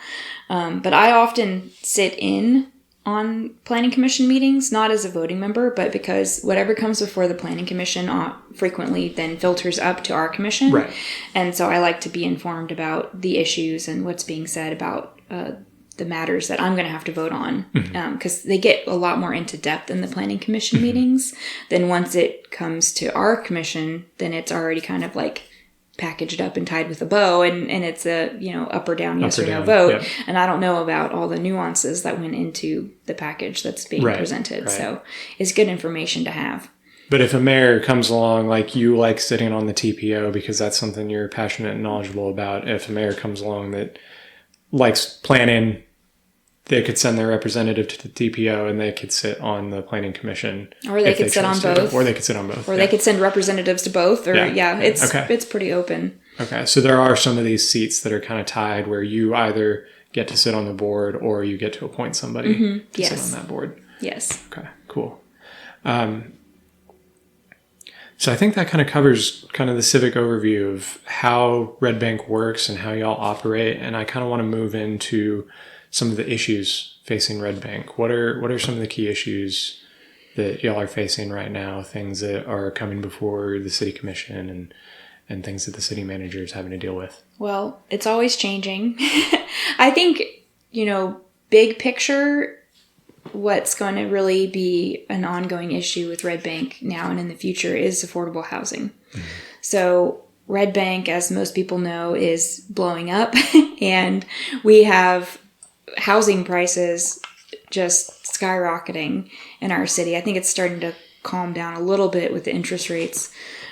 [SPEAKER 2] But I often sit in on planning commission meetings, not as a voting member, but because whatever comes before the planning commission frequently then filters up to our commission.
[SPEAKER 1] Right.
[SPEAKER 2] And so I like to be informed about the issues and what's being said about the matters that I'm going to have to vote on, because they get a lot more into depth in the planning commission meetings. Then once it comes to our commission, then it's already kind of like packaged up and tied with a bow, and it's a up or down, yes or no vote. Yep. And I don't know about all the nuances that went into the package that's being presented. Right. So it's good information to have.
[SPEAKER 1] But if a mayor comes along, like you like sitting on the TPO because that's something you're passionate and knowledgeable about, if a mayor comes along that likes planning, they could send their representative to the TPO and they could sit on the planning commission.
[SPEAKER 2] Or they could sit on both.
[SPEAKER 1] Or they could sit on both.
[SPEAKER 2] Or they could send representatives to both. Or it's pretty open.
[SPEAKER 1] Okay. So there are some of these seats that are kind of tied where you either get to sit on the board or you get to appoint somebody to sit on that board.
[SPEAKER 2] Yes.
[SPEAKER 1] Okay, cool. So I think that kind of covers kind of the civic overview of how Red Bank works and how y'all operate. And I kind of want to move into some of the issues facing Red Bank. What are some of the key issues that y'all are facing right now? Things that are coming before the city commission and things that the city manager is having to deal with?
[SPEAKER 2] Well, it's always changing. I think, big picture, what's going to really be an ongoing issue with Red Bank now and in the future is affordable housing. So Red Bank, as most people know, is blowing up and we have housing prices just skyrocketing in our city. I think it's starting to calm down a little bit with the interest rates.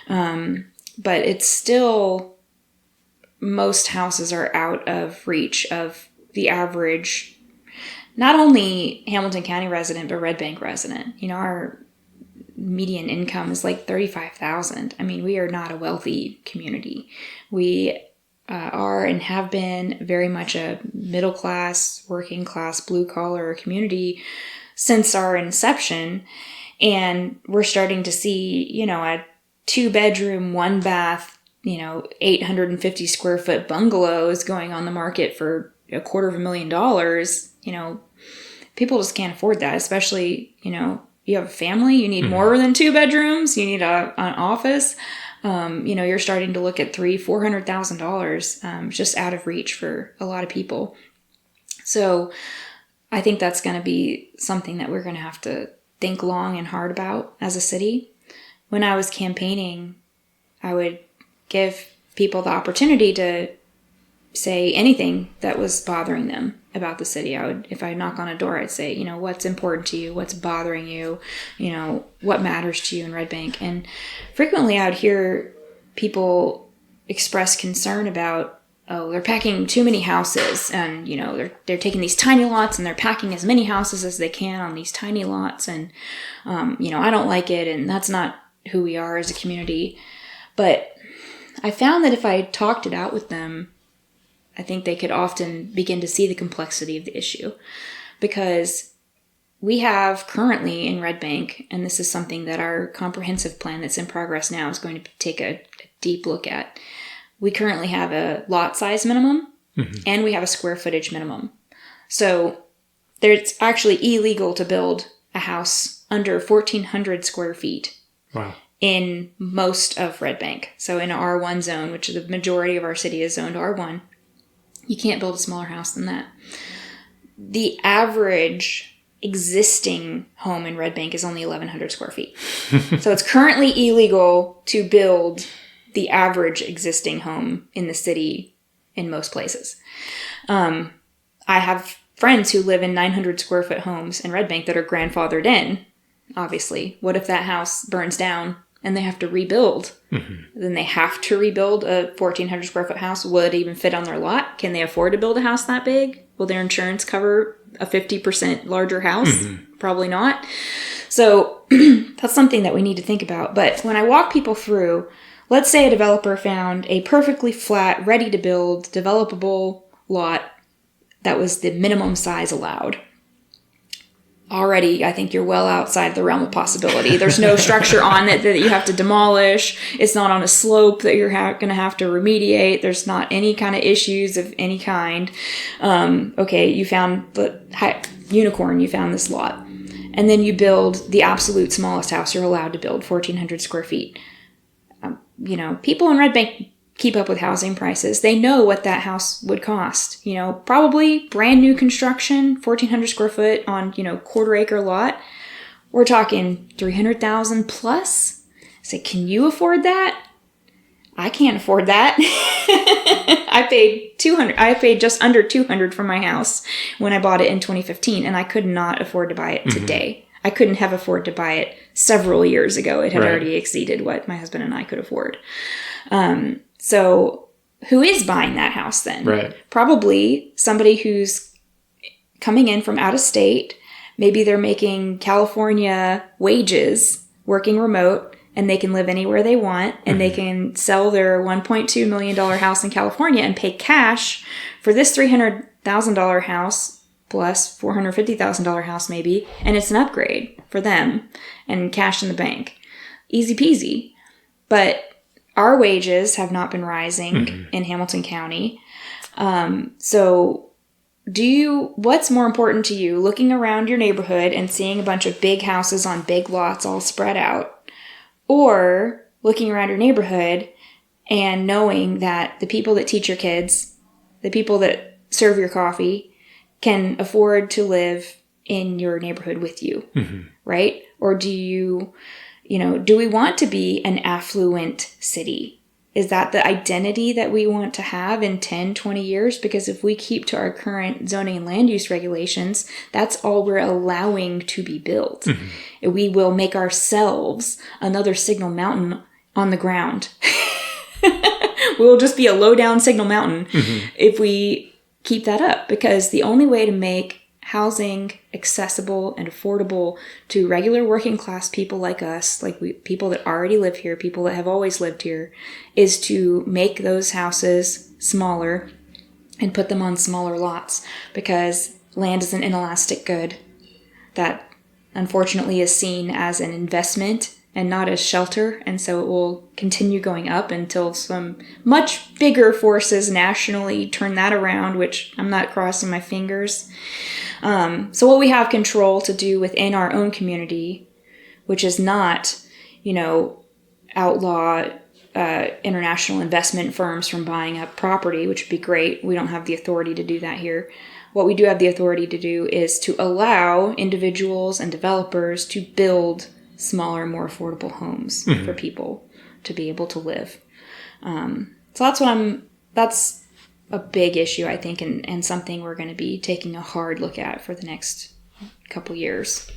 [SPEAKER 2] But it's still, most houses are out of reach of the average, not only Hamilton County resident, but Red Bank resident. Our median income is like $35,000. I mean, we are not a wealthy community. We are and have been very much a middle class, working class, blue collar community since our inception. And we're starting to see, a 2-bedroom, 1-bath, 850 square foot bungalows going on the market for $250,000. People just can't afford that, especially, you have a family, you need more than 2 bedrooms, you need an office. You're starting to look at $300,000-$400,000 just out of reach for a lot of people. So I think that's going to be something that we're going to have to think long and hard about as a city. When I was campaigning, I would give people the opportunity to say anything that was bothering them about the city. If I knock on a door, I'd say, what's important to you? What's bothering you? What matters to you in Red Bank? And frequently I would hear people express concern about, they're packing too many houses and, they're taking these tiny lots and they're packing as many houses as they can on these tiny lots. And, I don't like it. And that's not who we are as a community. But I found that if I talked it out with them, I think they could often begin to see the complexity of the issue. because we have currently in Red Bank, and this is something that our comprehensive plan that's in progress now is going to take a deep look at. We currently have a lot size minimum and we have a square footage minimum. So it's actually illegal to build a house under 1,400 square feet.
[SPEAKER 1] Wow.
[SPEAKER 2] In most of Red Bank. So in our R1 zone, which the majority of our city is zoned R1, you can't build a smaller house than that. The average existing home in Red Bank is only 1,100 square feet. So it's currently illegal to build the average existing home in the city in most places. I have friends who live in 900 square foot homes in Red Bank that are grandfathered in, obviously. What if that house burns down and they have to rebuild? Then they have to rebuild a 1,400 square foot house. Will it even fit on their lot? Can they afford to build a house that big? Will their insurance cover a 50% larger house? Probably not. So that's something that we need to think about. But when I walk people through, let's say a developer found a perfectly flat, ready to build, developable lot that was the minimum size allowed. Already, I think you're well outside the realm of possibility. There's no structure on it that you have to demolish. It's not on a slope that you're going to have to remediate. There's not any kind of issues of any kind. Okay, you found the unicorn, you found this lot. And then you build the absolute smallest house you're allowed to build, 1,400 square feet. People in Red Bank keep up with housing prices. They know what that house would cost. Probably brand new construction, 1,400 square foot on, quarter acre lot. We're talking 300,000 plus. I say, can you afford that? I can't afford that. I paid just under 200 for my house when I bought it in 2015, and I could not afford to buy it today. I couldn't have afforded to buy it several years ago. It had already exceeded what my husband and I could afford. So who is buying that house then?
[SPEAKER 1] Right.
[SPEAKER 2] Probably somebody who's coming in from out of state. Maybe they're making California wages, working remote, and they can live anywhere they want, and they can sell their $1.2 million house in California and pay cash for this $300,000 house plus $450,000 house maybe, and it's an upgrade for them and cash in the bank. Easy peasy. But our wages have not been rising in Hamilton County. So what's more important to you, looking around your neighborhood and seeing a bunch of big houses on big lots all spread out, or looking around your neighborhood and knowing that the people that teach your kids, the people that serve your coffee, can afford to live in your neighborhood with you, right? Or do we want to be an affluent city? Is that the identity that we want to have in 10, 20 years? Because if we keep to our current zoning and land use regulations, that's all we're allowing to be built. We will make ourselves another Signal Mountain on the ground. We will just be a low down Signal Mountain if we keep that up. Because the only way to make housing accessible and affordable to regular working class people like us, people that already live here, people that have always lived here, is to make those houses smaller and put them on smaller lots, because land is an inelastic good that unfortunately is seen as an investment and not as shelter, and so it will continue going up until some much bigger forces nationally turn that around, which I'm not crossing my fingers. So what we have control to do within our own community, which is not, outlaw international investment firms from buying up property, which would be great. We don't have the authority to do that here. What we do have the authority to do is to allow individuals and developers to build smaller, more affordable homes for people to be able to live. So that's a big issue, I think, and something we're going to be taking a hard look at for the next couple years.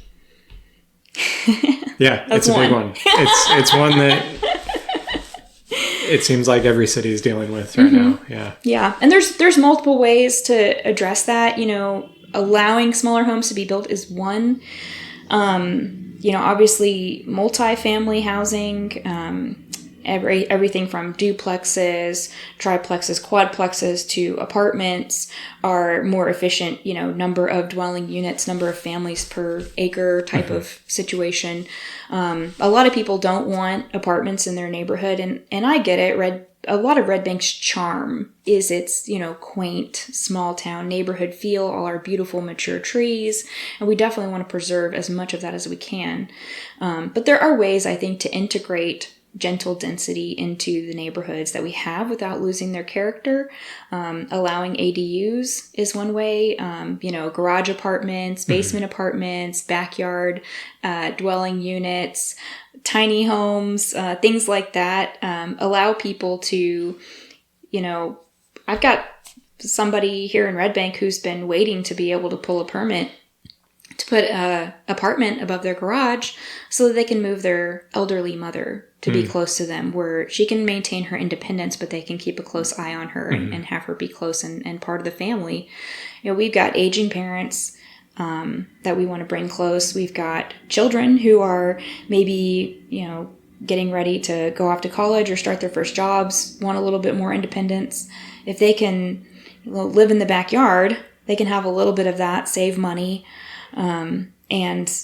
[SPEAKER 1] Yeah, it's a big one. It's one that it seems like every city is dealing with right now. Yeah. Yeah.
[SPEAKER 2] And there's multiple ways to address that. Allowing smaller homes to be built is one. Obviously multifamily housing, everything from duplexes, triplexes, quadplexes to apartments are more efficient, number of dwelling units, number of families per acre type of situation. A lot of people don't want apartments in their neighborhood, and I get it. A lot of Red Bank's charm is its, quaint, small town neighborhood feel, all our beautiful mature trees, and we definitely want to preserve as much of that as we can. But there are ways, I think, to integrate gentle density into the neighborhoods that we have without losing their character. Allowing ADUs is one way, garage apartments, basement apartments, backyard dwelling units, tiny homes, things like that, allow people to, I've got somebody here in Red Bank who's been waiting to be able to pull a permit to put an apartment above their garage so that they can move their elderly mother to be close to them, where she can maintain her independence, but they can keep a close eye on her and have her be close and part of the family. We've got aging parents that we want to bring close. We've got children who are maybe, getting ready to go off to college or start their first jobs, want a little bit more independence. If they can live in the backyard, they can have a little bit of that, save money, and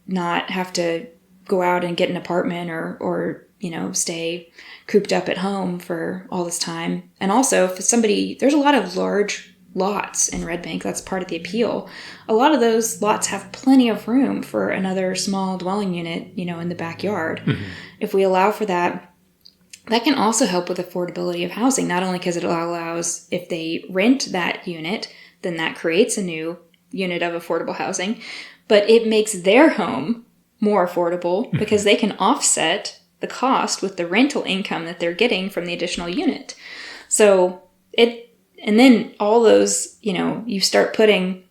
[SPEAKER 2] not have to go out and get an apartment or stay cooped up at home for all this time. And also, for somebody, there's a lot of large lots in Red Bank. That's part of the appeal. A lot of those lots have plenty of room for another small dwelling unit, in the backyard. If we allow for that, that can also help with affordability of housing, not only because it allows, if they rent that unit, then that creates a new unit of affordable housing, but it makes their home more affordable because they can offset the cost with the rental income that they're getting from the additional unit. And then all those, you start putting,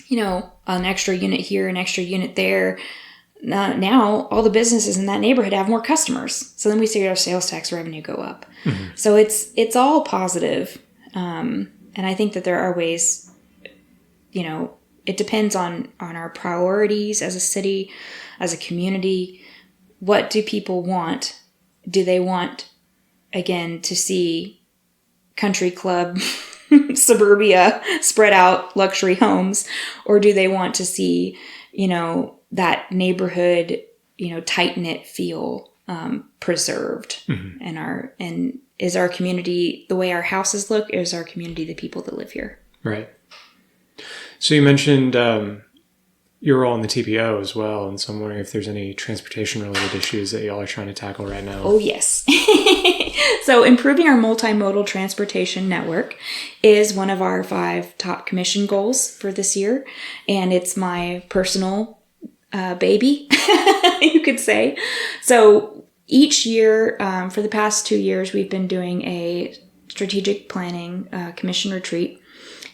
[SPEAKER 2] an extra unit here, an extra unit there. Now all the businesses in that neighborhood have more customers. So then we see our sales tax revenue go up. So it's all positive. And I think that there are ways, it depends on our priorities as a city, as a community. What do people want? Do they want, again, to see country club, suburbia, spread out luxury homes? Or do they want to see, that neighborhood, tight-knit feel preserved? And is our community, the way our houses look, is our community the people that live here?
[SPEAKER 1] Right. So you mentioned your role in the TPO as well, and so I'm wondering if there's any transportation-related issues that y'all are trying to tackle right now.
[SPEAKER 2] Oh, yes. So improving our multimodal transportation network is one of our 5 top commission goals for this year, and it's my personal baby, you could say. So each year, for the past 2 years, we've been doing a strategic planning commission retreat,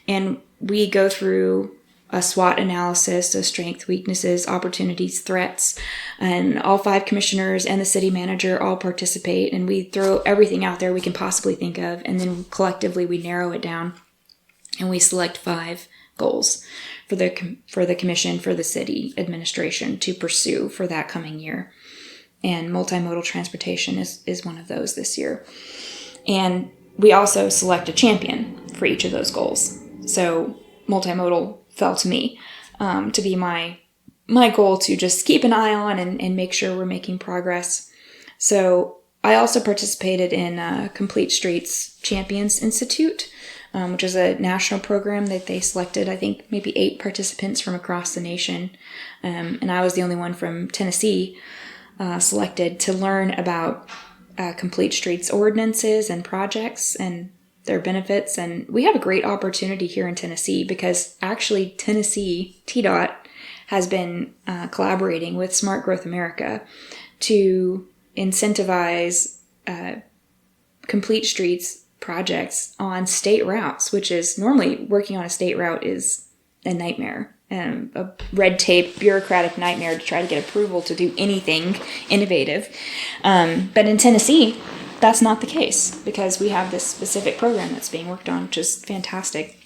[SPEAKER 2] and we go through a SWOT analysis of strengths, weaknesses, opportunities, threats, and all 5 commissioners and the city manager all participate, and we throw everything out there we can possibly think of, and then collectively we narrow it down, and we select 5 goals for the commission, for the city administration to pursue for that coming year. And multimodal transportation is one of those this year. And we also select a champion for each of those goals. So multimodal fell to me to be my goal to just keep an eye on and make sure we're making progress. So I also participated in Complete Streets Champions Institute, which is a national program that they selected, I think, maybe 8 participants from across the nation. And I was the only one from Tennessee selected to learn about complete streets ordinances and projects and their benefits. And we have a great opportunity here in Tennessee because actually Tennessee, TDOT, has been collaborating with Smart Growth America to incentivize complete streets projects on state routes, which is normally working on a state route is a nightmare. A red tape, bureaucratic nightmare to try to get approval to do anything innovative. But in Tennessee, that's not the case because we have this specific program that's being worked on, which is fantastic.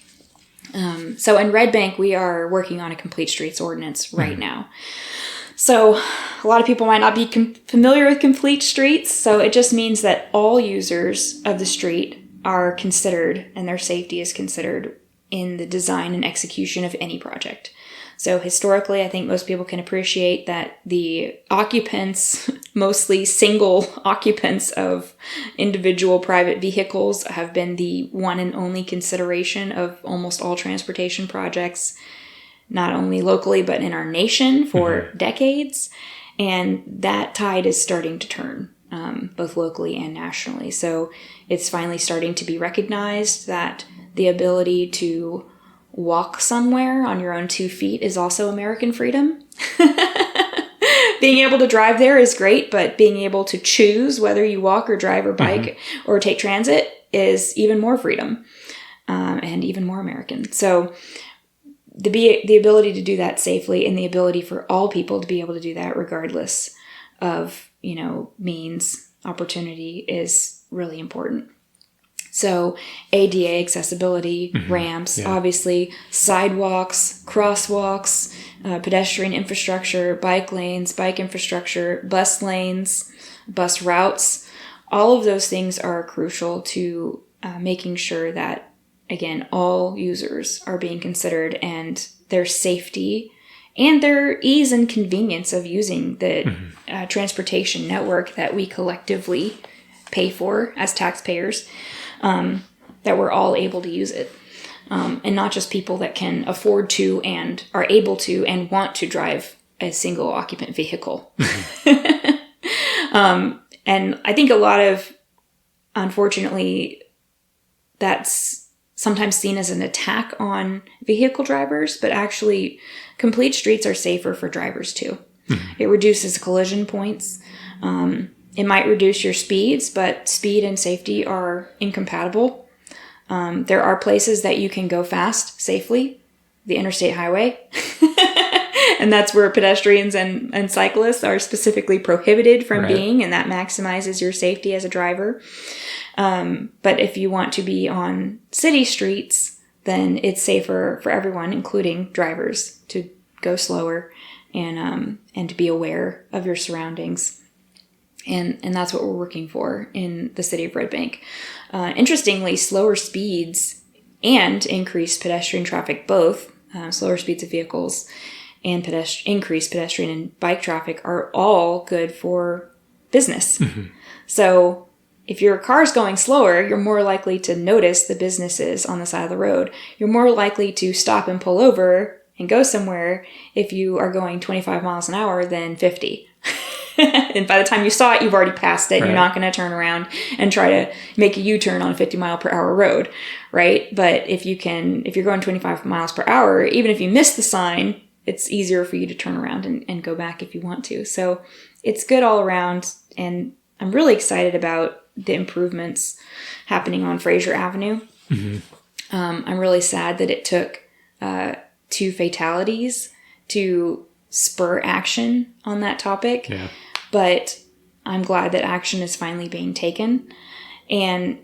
[SPEAKER 2] So in Red Bank, we are working on a complete streets ordinance right now. So a lot of people might not be familiar with complete streets. So it just means that all users of the street are considered and their safety is considered in the design and execution of any project. So historically, I think most people can appreciate that the occupants, mostly single occupants of individual private vehicles, have been the one and only consideration of almost all transportation projects, not only locally, but in our nation for decades. And that tide is starting to turn, both locally and nationally. So it's finally starting to be recognized that the ability to walk somewhere on your own 2 feet is also American freedom. Being able to drive there is great, but being able to choose whether you walk or drive or bike or take transit is even more freedom, and even more American. So the ability to do that safely and the ability for all people to be able to do that regardless of, means, opportunity is really important. So ADA accessibility, ramps, obviously sidewalks, crosswalks, pedestrian infrastructure, bike lanes, bike infrastructure, bus lanes, bus routes. All of those things are crucial to making sure that, again, all users are being considered and their safety and their ease and convenience of using the transportation network that we collectively pay for as taxpayers. That we're all able to use it. And not just people that can afford to and are able to and want to drive a single occupant vehicle. And I think a lot of, unfortunately, that's sometimes seen as an attack on vehicle drivers, but actually complete streets are safer for drivers too. It reduces collision points. It might reduce your speeds, but speed and safety are incompatible. There are places that you can go fast safely, the interstate highway. And that's where pedestrians and cyclists are specifically prohibited from being, and that maximizes your safety as a driver. But if you want to be on city streets, then it's safer for everyone, including drivers, to go slower and to be aware of your surroundings. And that's what we're working for in the city of Red Bank. Interestingly, slower speeds and increased pedestrian traffic, both slower speeds of vehicles and increased pedestrian and bike traffic, are all good for business. So if your car's going slower, you're more likely to notice the businesses on the side of the road. You're more likely to stop and pull over and go somewhere if you are going 25 miles an hour than 50. And by the time you saw it, you've already passed it. Right. You're not going to turn around and try to make a U-turn on a 50 mile per hour road, right? But if you're going 25 miles per hour, even if you miss the sign, it's easier for you to turn around and go back if you want to. So it's good all around. And I'm really excited about the improvements happening on Fraser Avenue. I'm really sad that it took 2 fatalities to spur action on that topic. Yeah. But I'm glad that action is finally being taken. And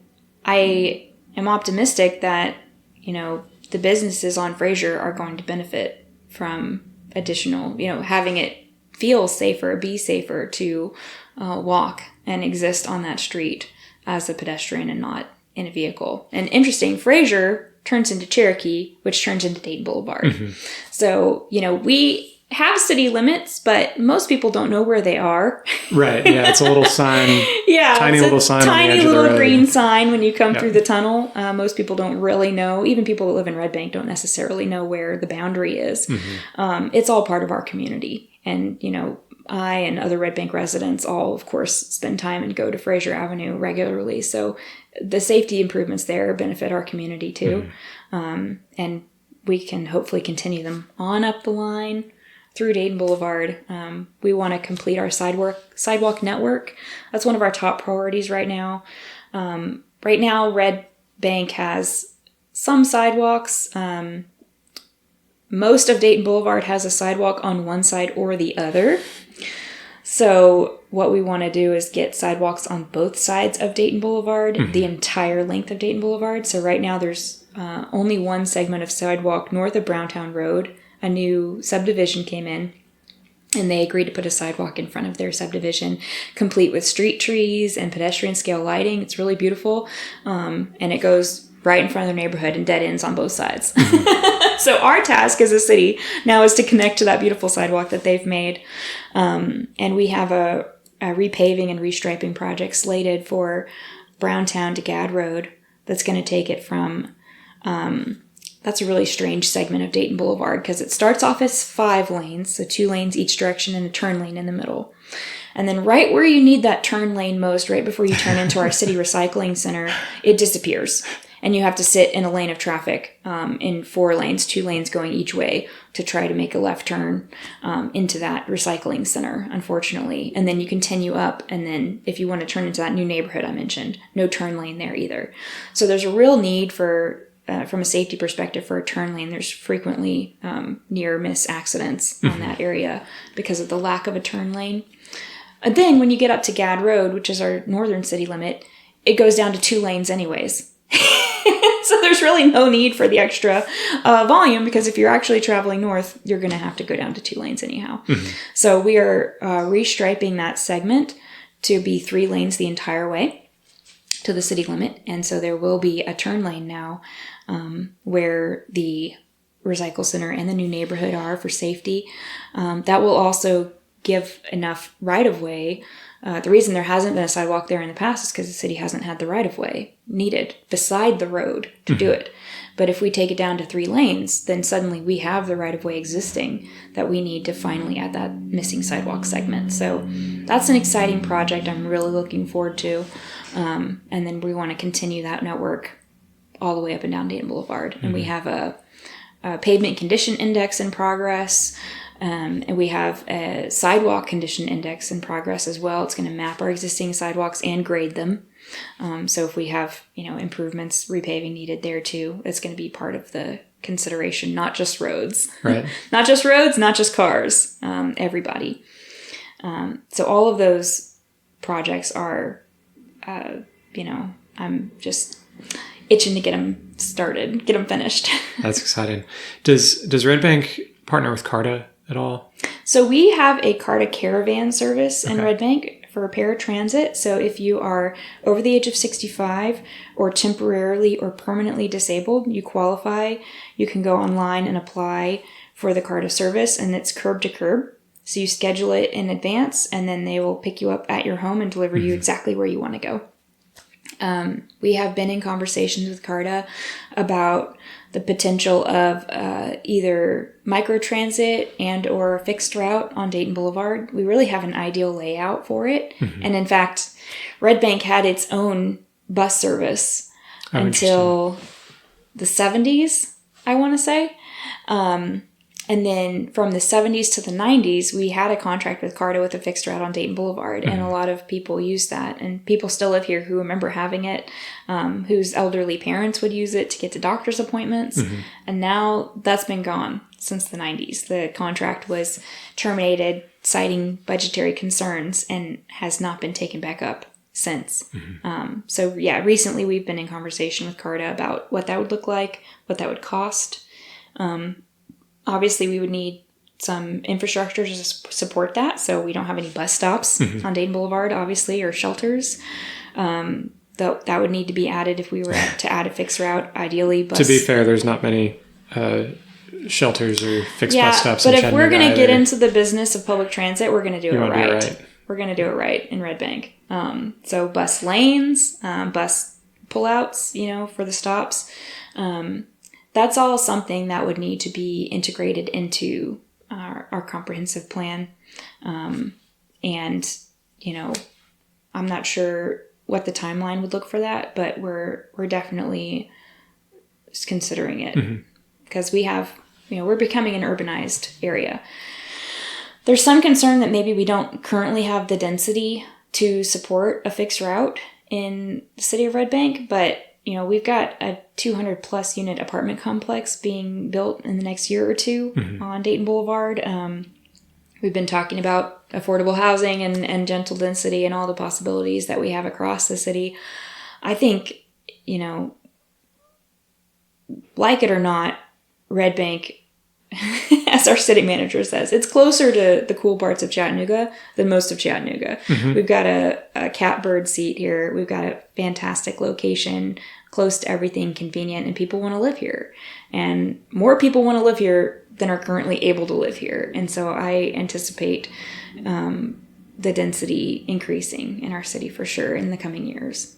[SPEAKER 2] I am optimistic that, the businesses on Fraser are going to benefit from additional, having it feel safer, be safer to walk and exist on that street as a pedestrian and not in a vehicle. And interesting, Fraser turns into Cherokee, which turns into Dayton Boulevard. So, we have city limits, but most people don't know where they are.
[SPEAKER 1] Right. Yeah. It's a little sign.
[SPEAKER 2] Tiny
[SPEAKER 1] little sign.
[SPEAKER 2] Tiny
[SPEAKER 1] on the edge
[SPEAKER 2] little
[SPEAKER 1] of the road.
[SPEAKER 2] green sign when you come through the tunnel. Most people don't really know. Even people that live in Red Bank don't necessarily know where the boundary is. It's all part of our community. And, I and other Red Bank residents all, of course, spend time and go to Fraser Avenue regularly. So the safety improvements there benefit our community too. And we can hopefully continue them on up the line through Dayton Boulevard. We want to complete our sidewalk network. That's one of our top priorities right now. Right now, Red Bank has some sidewalks. Most of Dayton Boulevard has a sidewalk on one side or the other. So what we want to do is get sidewalks on both sides of Dayton Boulevard, the entire length of Dayton Boulevard. So right now there's only one segment of sidewalk north of Browntown Road. A new subdivision came in, And they agreed to put a sidewalk in front of their subdivision, complete with street trees and pedestrian scale lighting. It's really beautiful. And it goes right in front of their neighborhood and dead ends on both sides. So our task as a city now is to connect to that beautiful sidewalk that they've made. And we have a repaving and restriping project slated for Browntown to Gad Road that's going to take it from... that's a really strange segment of Dayton Boulevard because it starts off as 5 lanes, so 2 lanes each direction and a turn lane in the middle. And then right where you need that turn lane most, right before you turn into our city recycling center, it disappears. And you have to sit in a lane of traffic in 4 lanes, 2 lanes going each way to try to make a left turn into that recycling center, unfortunately. And then you continue up. And then if you want to turn into that new neighborhood I mentioned, no turn lane there either. So there's a real need for... from a safety perspective for a turn lane, there's frequently near miss accidents on that area because of the lack of a turn lane. And then when you get up to Gad Road, which is our northern city limit, it goes down to 2 lanes anyways. So there's really no need for the extra volume because if you're actually traveling north, you're going to have to go down to 2 lanes anyhow. So we are restriping that segment to be 3 lanes the entire way to the city limit. And so there will be a turn lane now where the recycle center and the new neighborhood are for safety. That will also give enough right-of-way. The reason there hasn't been a sidewalk there in the past is because the city hasn't had the right-of-way needed beside the road to do it. But if we take it down to 3 lanes, then suddenly we have the right-of-way existing that we need to finally add that missing sidewalk segment. So that's an exciting project I'm really looking forward to. And then we want to continue that network all the way up and down Dayton Boulevard. And we have a pavement condition index in progress. And we have a sidewalk condition index in progress as well. It's going to map our existing sidewalks and grade them. So if we have, improvements, repaving needed there too, it's going to be part of the consideration, not just roads. Right. Not just roads, not just cars, everybody. So all of those projects are, I'm just itching to get them started, get them finished.
[SPEAKER 1] That's exciting. Does Red Bank partner with CARTA at all?
[SPEAKER 2] So we have a CARTA caravan service in Red Bank for paratransit. So if you are over the age of 65 or temporarily or permanently disabled, you qualify. You can go online and apply for the CARTA service, and it's curb to curb. So you schedule it in advance, and then they will pick you up at your home and deliver you exactly where you want to go. We have been in conversations with CARTA about the potential of either microtransit and or fixed route on Dayton Boulevard. We really have an ideal layout for it. And in fact, Red Bank had its own bus service until the 70s, I want to say. And then from the 70s to the 90s, we had a contract with CARTA with a fixed route on Dayton Boulevard. And a lot of people used that. And people still live here who remember having it, whose elderly parents would use it to get to doctor's appointments. And now that's been gone since the 90s. The contract was terminated, citing budgetary concerns, and has not been taken back up since. So yeah, recently we've been in conversation with CARTA about what that would look like, what that would cost. Obviously, we would need some infrastructure to support that, so we don't have any bus stops on Dayton Boulevard, obviously, or shelters. That would need to be added if we were to add a fixed route, ideally.
[SPEAKER 1] To be fair, there's not many shelters or fixed bus stops in Chattanooga.
[SPEAKER 2] But if we're going to get into the business of public transit, we're going to do it right. We're going to do it right in Red Bank. So bus lanes, bus pullouts, for the stops. That's all something that would need to be integrated into our comprehensive plan. And, I'm not sure what the timeline would look for that, but we're definitely considering it because we have, we're becoming an urbanized area. There's some concern that maybe we don't currently have the density to support a fixed route in the city of Red Bank, but we've got a 200 plus unit apartment complex being built in the next year or two on Dayton Boulevard. We've been talking about affordable housing and gentle density and all the possibilities that we have across the city. I think, like it or not, Red Bank as our city manager says, it's closer to the cool parts of Chattanooga than most of Chattanooga. Mm-hmm. We've got a catbird seat here. We've got a fantastic location, close to everything, convenient, and people want to live here. And more people want to live here than are currently able to live here. And so I anticipate the density increasing in our city for sure in the coming years.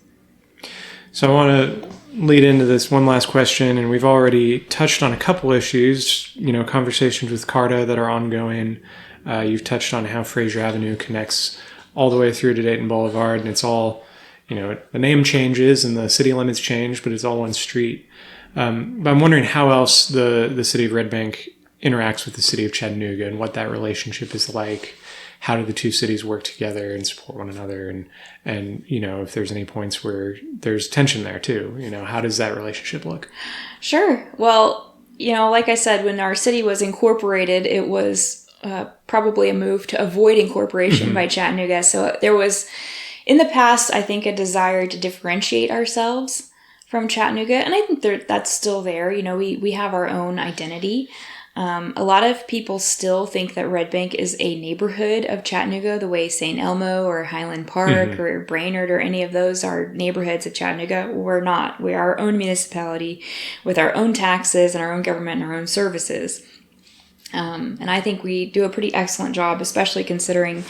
[SPEAKER 1] So I want to lead into this one last question, and we've already touched on a couple issues, conversations with CARTA that are ongoing. You've touched on how Fraser Avenue connects all the way through to Dayton Boulevard, and it's all, the name changes and the city limits change, but it's all one street. But I'm wondering how else the city of Red Bank interacts with the city of Chattanooga and what that relationship is like. How do the two cities work together and support one another? And if there's any points where there's tension there too, how does that relationship look? Sure.
[SPEAKER 2] Well, like I said, when our city was incorporated, it was probably a move to avoid incorporation mm-hmm. by Chattanooga. So there was, in the past, I think, a desire to differentiate ourselves from Chattanooga. And I think that's still there. We have our own identity. A lot of people still think that Red Bank is a neighborhood of Chattanooga, the way St. Elmo or Highland Park mm-hmm. or Brainerd or any of those are neighborhoods of Chattanooga. We're not. We are our own municipality with our own taxes and our own government and our own services. And I think we do a pretty excellent job, especially considering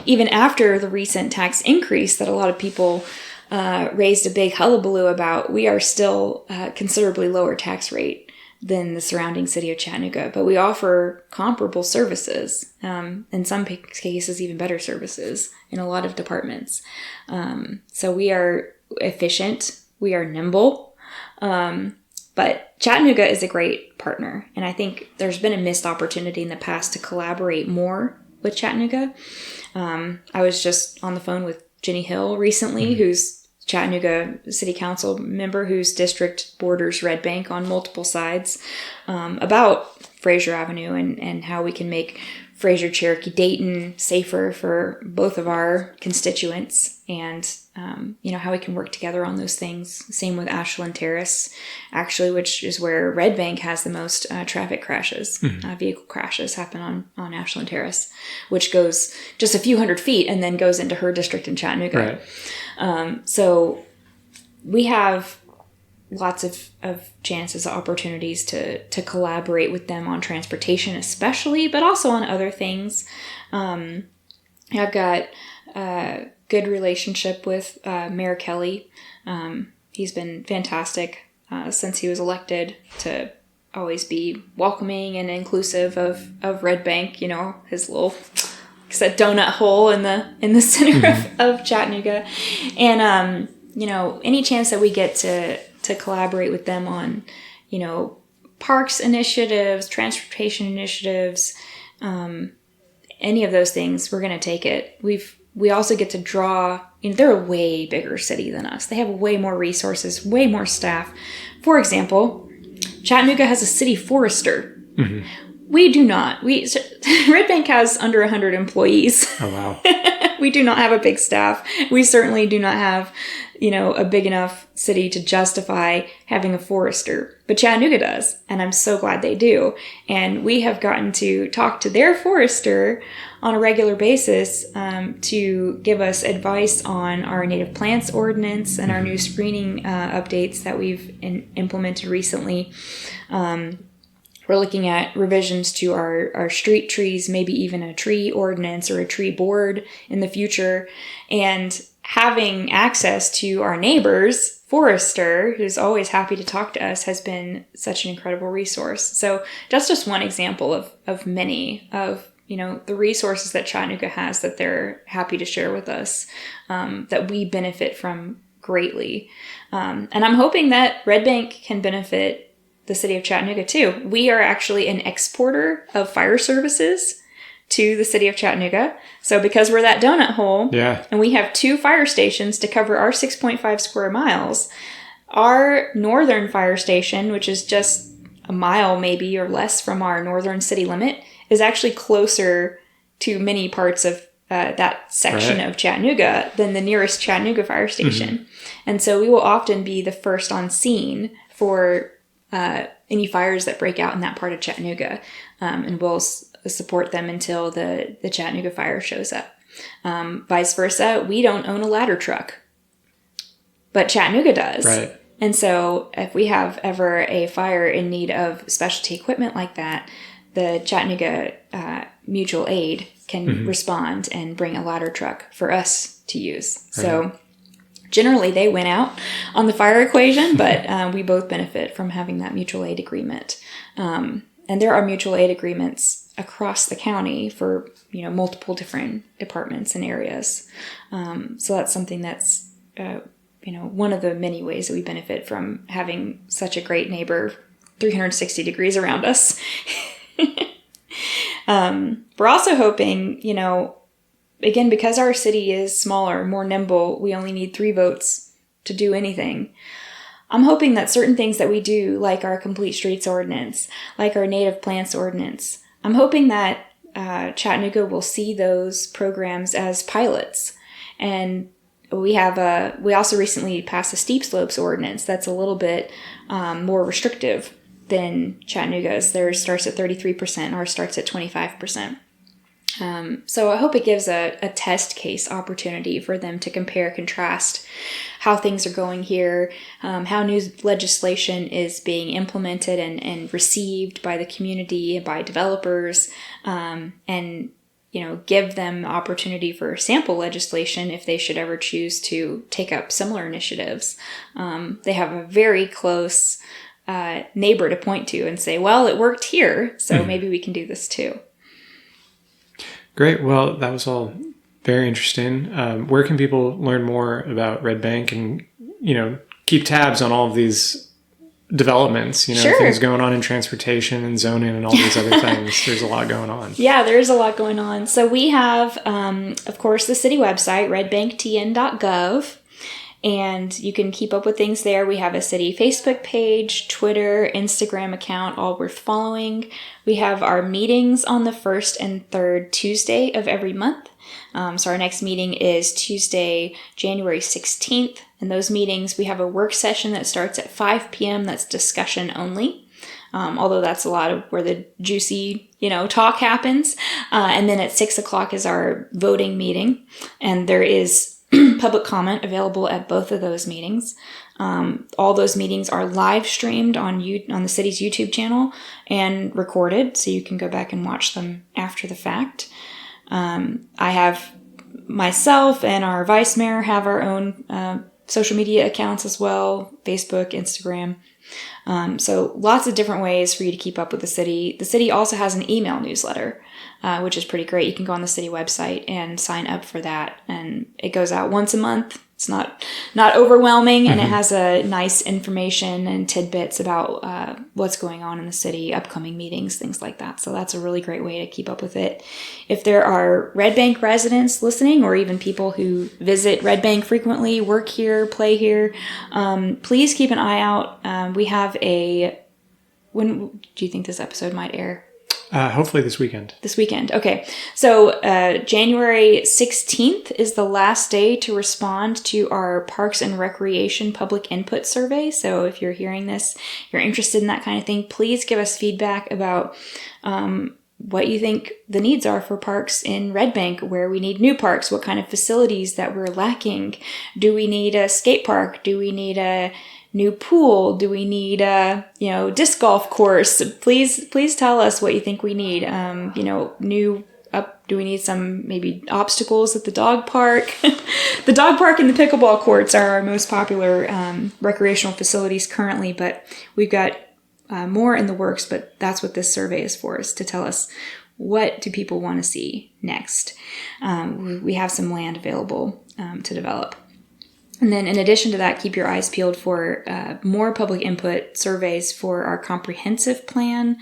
[SPEAKER 2] even after the recent tax increase that a lot of people raised a big hullabaloo about, we are still considerably lower tax rate than the surrounding city of Chattanooga, but we offer comparable services, in some cases even better services in a lot of departments. So we are efficient, we are nimble, but Chattanooga is a great partner, and I think there's been a missed opportunity in the past to collaborate more with Chattanooga. I was just on the phone with Jenny Hill recently, mm-hmm. who's Chattanooga City Council member whose district borders Red Bank on multiple sides, about Fraser Avenue and how we can make Fraser, Cherokee, Dayton safer for both of our constituents, and how we can work together on those things. Same with Ashland Terrace, actually, which is where Red Bank has the most traffic crashes. Mm-hmm. Vehicle crashes happen on Ashland Terrace, which goes just a few hundred feet and then goes into her district in Chattanooga. Right. So we have lots of chances, opportunities to collaborate with them on transportation especially, but also on other things. I've got a good relationship with Mayor Kelly. He's been fantastic since he was elected to always be welcoming and inclusive of Red Bank, his little donut hole in the center mm-hmm. of Chattanooga. And any chance that we get to collaborate with them on parks initiatives, transportation initiatives, any of those things, we're going to take it. We also get to draw, they're a way bigger city than us. They have way more resources, way more staff. For example, Chattanooga has a city forester. Mm-hmm. We do not. Red Bank has under 100 employees. Oh, wow. We do not have a big staff. We certainly do not have, a big enough city to justify having a forester. But Chattanooga does, and I'm so glad they do. And we have gotten to talk to their forester on a regular basis to give us advice on our native plants ordinance and our new screening updates that we've implemented recently. We're looking at revisions to our street trees, maybe even a tree ordinance or a tree board in the future. And having access to our neighbor's forester, who's always happy to talk to us, has been such an incredible resource. So that's just one example of many of, the resources that Chattanooga has that they're happy to share with us, that we benefit from greatly. And I'm hoping that Red Bank can benefit the city of Chattanooga too. We are actually an exporter of fire services to the city of Chattanooga. So because we're that donut hole, and we have 2 fire stations to cover our 6.5 square miles, our northern fire station, which is just a mile maybe or less from our northern city limit, is actually closer to many parts of that section of Chattanooga than the nearest Chattanooga fire station. Mm-hmm. And so we will often be the first on scene for any fires that break out in that part of Chattanooga, and we'll support them until the Chattanooga fire shows up. Vice versa, we don't own a ladder truck, but Chattanooga does.
[SPEAKER 1] Right.
[SPEAKER 2] And so if we have ever a fire in need of specialty equipment like that, the Chattanooga Mutual Aid can respond and bring a ladder truck for us to use. Right. So generally they win out on the fire equation, but we both benefit from having that mutual aid agreement. And there are mutual aid agreements across the county for, multiple different departments and areas. So that's something that's, one of the many ways that we benefit from having such a great neighbor 360 degrees around us. We're also hoping, again, because our city is smaller, more nimble, we only need 3 votes to do anything. I'm hoping that certain things that we do, like our Complete Streets Ordinance, like our Native Plants Ordinance, I'm hoping that Chattanooga will see those programs as pilots. And we also recently passed a Steep Slopes Ordinance that's a little bit more restrictive than Chattanooga's. Theirs starts at 33%, ours starts at 25%. So I hope it gives a test case opportunity for them to compare, contrast how things are going here, how new legislation is being implemented and received by the community, by developers, and give them the opportunity for sample legislation if they should ever choose to take up similar initiatives. They have a very close neighbor to point to and say, well, it worked here, so maybe we can do this too.
[SPEAKER 1] Great. Well, that was all very interesting. Where can people learn more about Red Bank and, keep tabs on all of these developments,
[SPEAKER 2] Sure.
[SPEAKER 1] Things going on in transportation and zoning and all these other things. There's a lot going on.
[SPEAKER 2] Yeah, there's a lot going on. So we have, of course, the city website, redbanktn.gov. And you can keep up with things there. We have a city Facebook page, Twitter, Instagram account, all worth following. We have our meetings on the 1st and 3rd Tuesday of every month. So our next meeting is Tuesday, January 16th. In those meetings, we have a work session that starts at 5 p.m. That's discussion only. Although that's a lot of where the juicy, talk happens. And then at 6 o'clock is our voting meeting. And there is public comment available at both of those meetings. All those meetings are live streamed on the city's YouTube channel and recorded, so you can go back and watch them after the fact. I have myself and our vice mayor have our own social media accounts as well, Facebook, Instagram. So lots of different ways for you to keep up with the city. The city also has an email newsletter, which is pretty great. You can go on the city website and sign up for that. And it goes out once a month. It's not overwhelming, and it has a nice information and tidbits about what's going on in the city, upcoming meetings, things like that. So that's a really great way to keep up with it. If there are Red Bank residents listening, or even people who visit Red Bank frequently, work here, play here, please keep an eye out. We have when do you think this episode might air?
[SPEAKER 1] Hopefully this weekend.
[SPEAKER 2] This weekend. Okay. So January 16th is the last day to respond to our Parks and Recreation public input survey. So if you're hearing this, you're interested in that kind of thing, please give us feedback about what you think the needs are for parks in Red Bank, where we need new parks, what kind of facilities that we're lacking. Do we need a skate park? Do we need a new pool? Do we need a, disc golf course? Please tell us what you think we need. Do we need some maybe obstacles at the dog park? The dog park and the pickleball courts are our most popular recreational facilities currently, but we've got more in the works, but that's what this survey is for, is to tell us what do people want to see next. We have some land available to develop. And then in addition to that, keep your eyes peeled for more public input surveys for our comprehensive plan,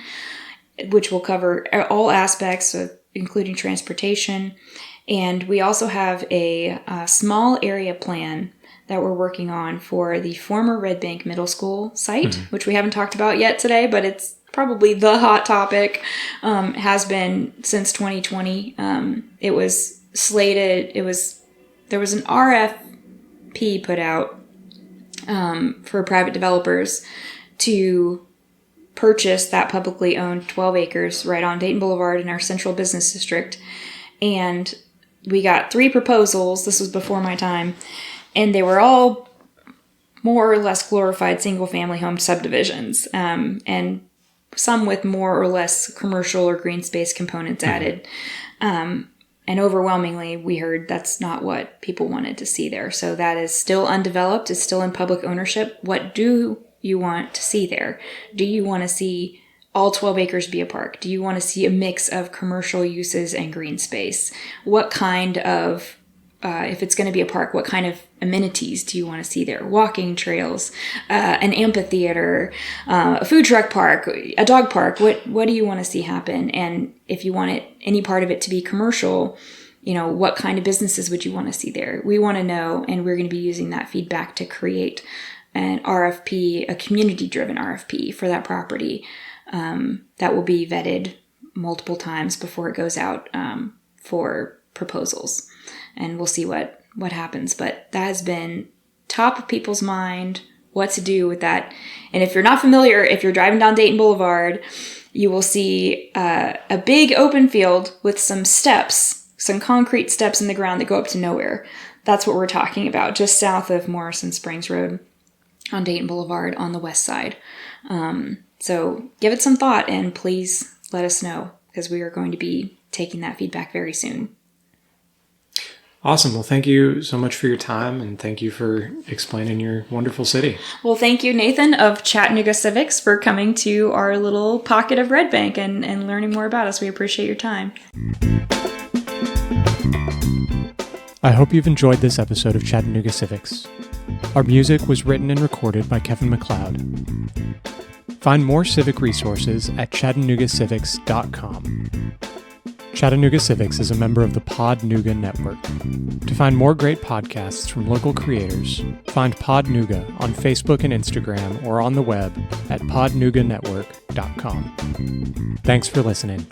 [SPEAKER 2] which will cover all aspects of including transportation. And we also have a small area plan that we're working on for the former Red Bank Middle School site, which we haven't talked about yet today, but it's probably the hot topic, has been since 2020. It was slated, there was an RFP put out for private developers to purchased that publicly owned 12 acres right on Dayton Boulevard in our central business district. And we got 3 proposals. This was before my time. And they were all more or less glorified single-family home subdivisions, and some with more or less commercial or green space components added. And overwhelmingly, we heard that's not what people wanted to see there. So that is still undeveloped. It's still in public ownership. What do you want to see there? Do you want to see all 12 acres be a park? Do you want to see a mix of commercial uses and green space? What kind of, if it's going to be a park, what kind of amenities do you want to see there? Walking trails, an amphitheater, a food truck park, a dog park. What do you want to see happen? And if you want any part of it to be commercial, what kind of businesses would you want to see there? We want to know, and we're going to be using that feedback to create an RFP, a community-driven RFP for that property that will be vetted multiple times before it goes out for proposals. And we'll see what happens. But that has been top of people's mind, what to do with that. And if you're not familiar, if you're driving down Dayton Boulevard, you will see a big open field with some steps, some concrete steps in the ground that go up to nowhere. That's what we're talking about, just south of Morrison Springs Road on Dayton Boulevard on the west side. So give it some thought and please let us know, because we are going to be taking that feedback very soon.
[SPEAKER 1] Awesome. Well, thank you so much for your time, and thank you for explaining your wonderful city. Well,
[SPEAKER 2] thank you, Nathan of Chattanooga Civics, for coming to our little pocket of Red Bank and learning more about us. We appreciate your time.
[SPEAKER 1] I hope you've enjoyed this episode of Chattanooga Civics. Our music was written and recorded by Kevin MacLeod. Find more civic resources at ChattanoogaCivics.com. Chattanooga Civics is a member of the Podnooga Network. To find more great podcasts from local creators, find Podnooga on Facebook and Instagram or on the web at podnooganetwork.com. Thanks for listening.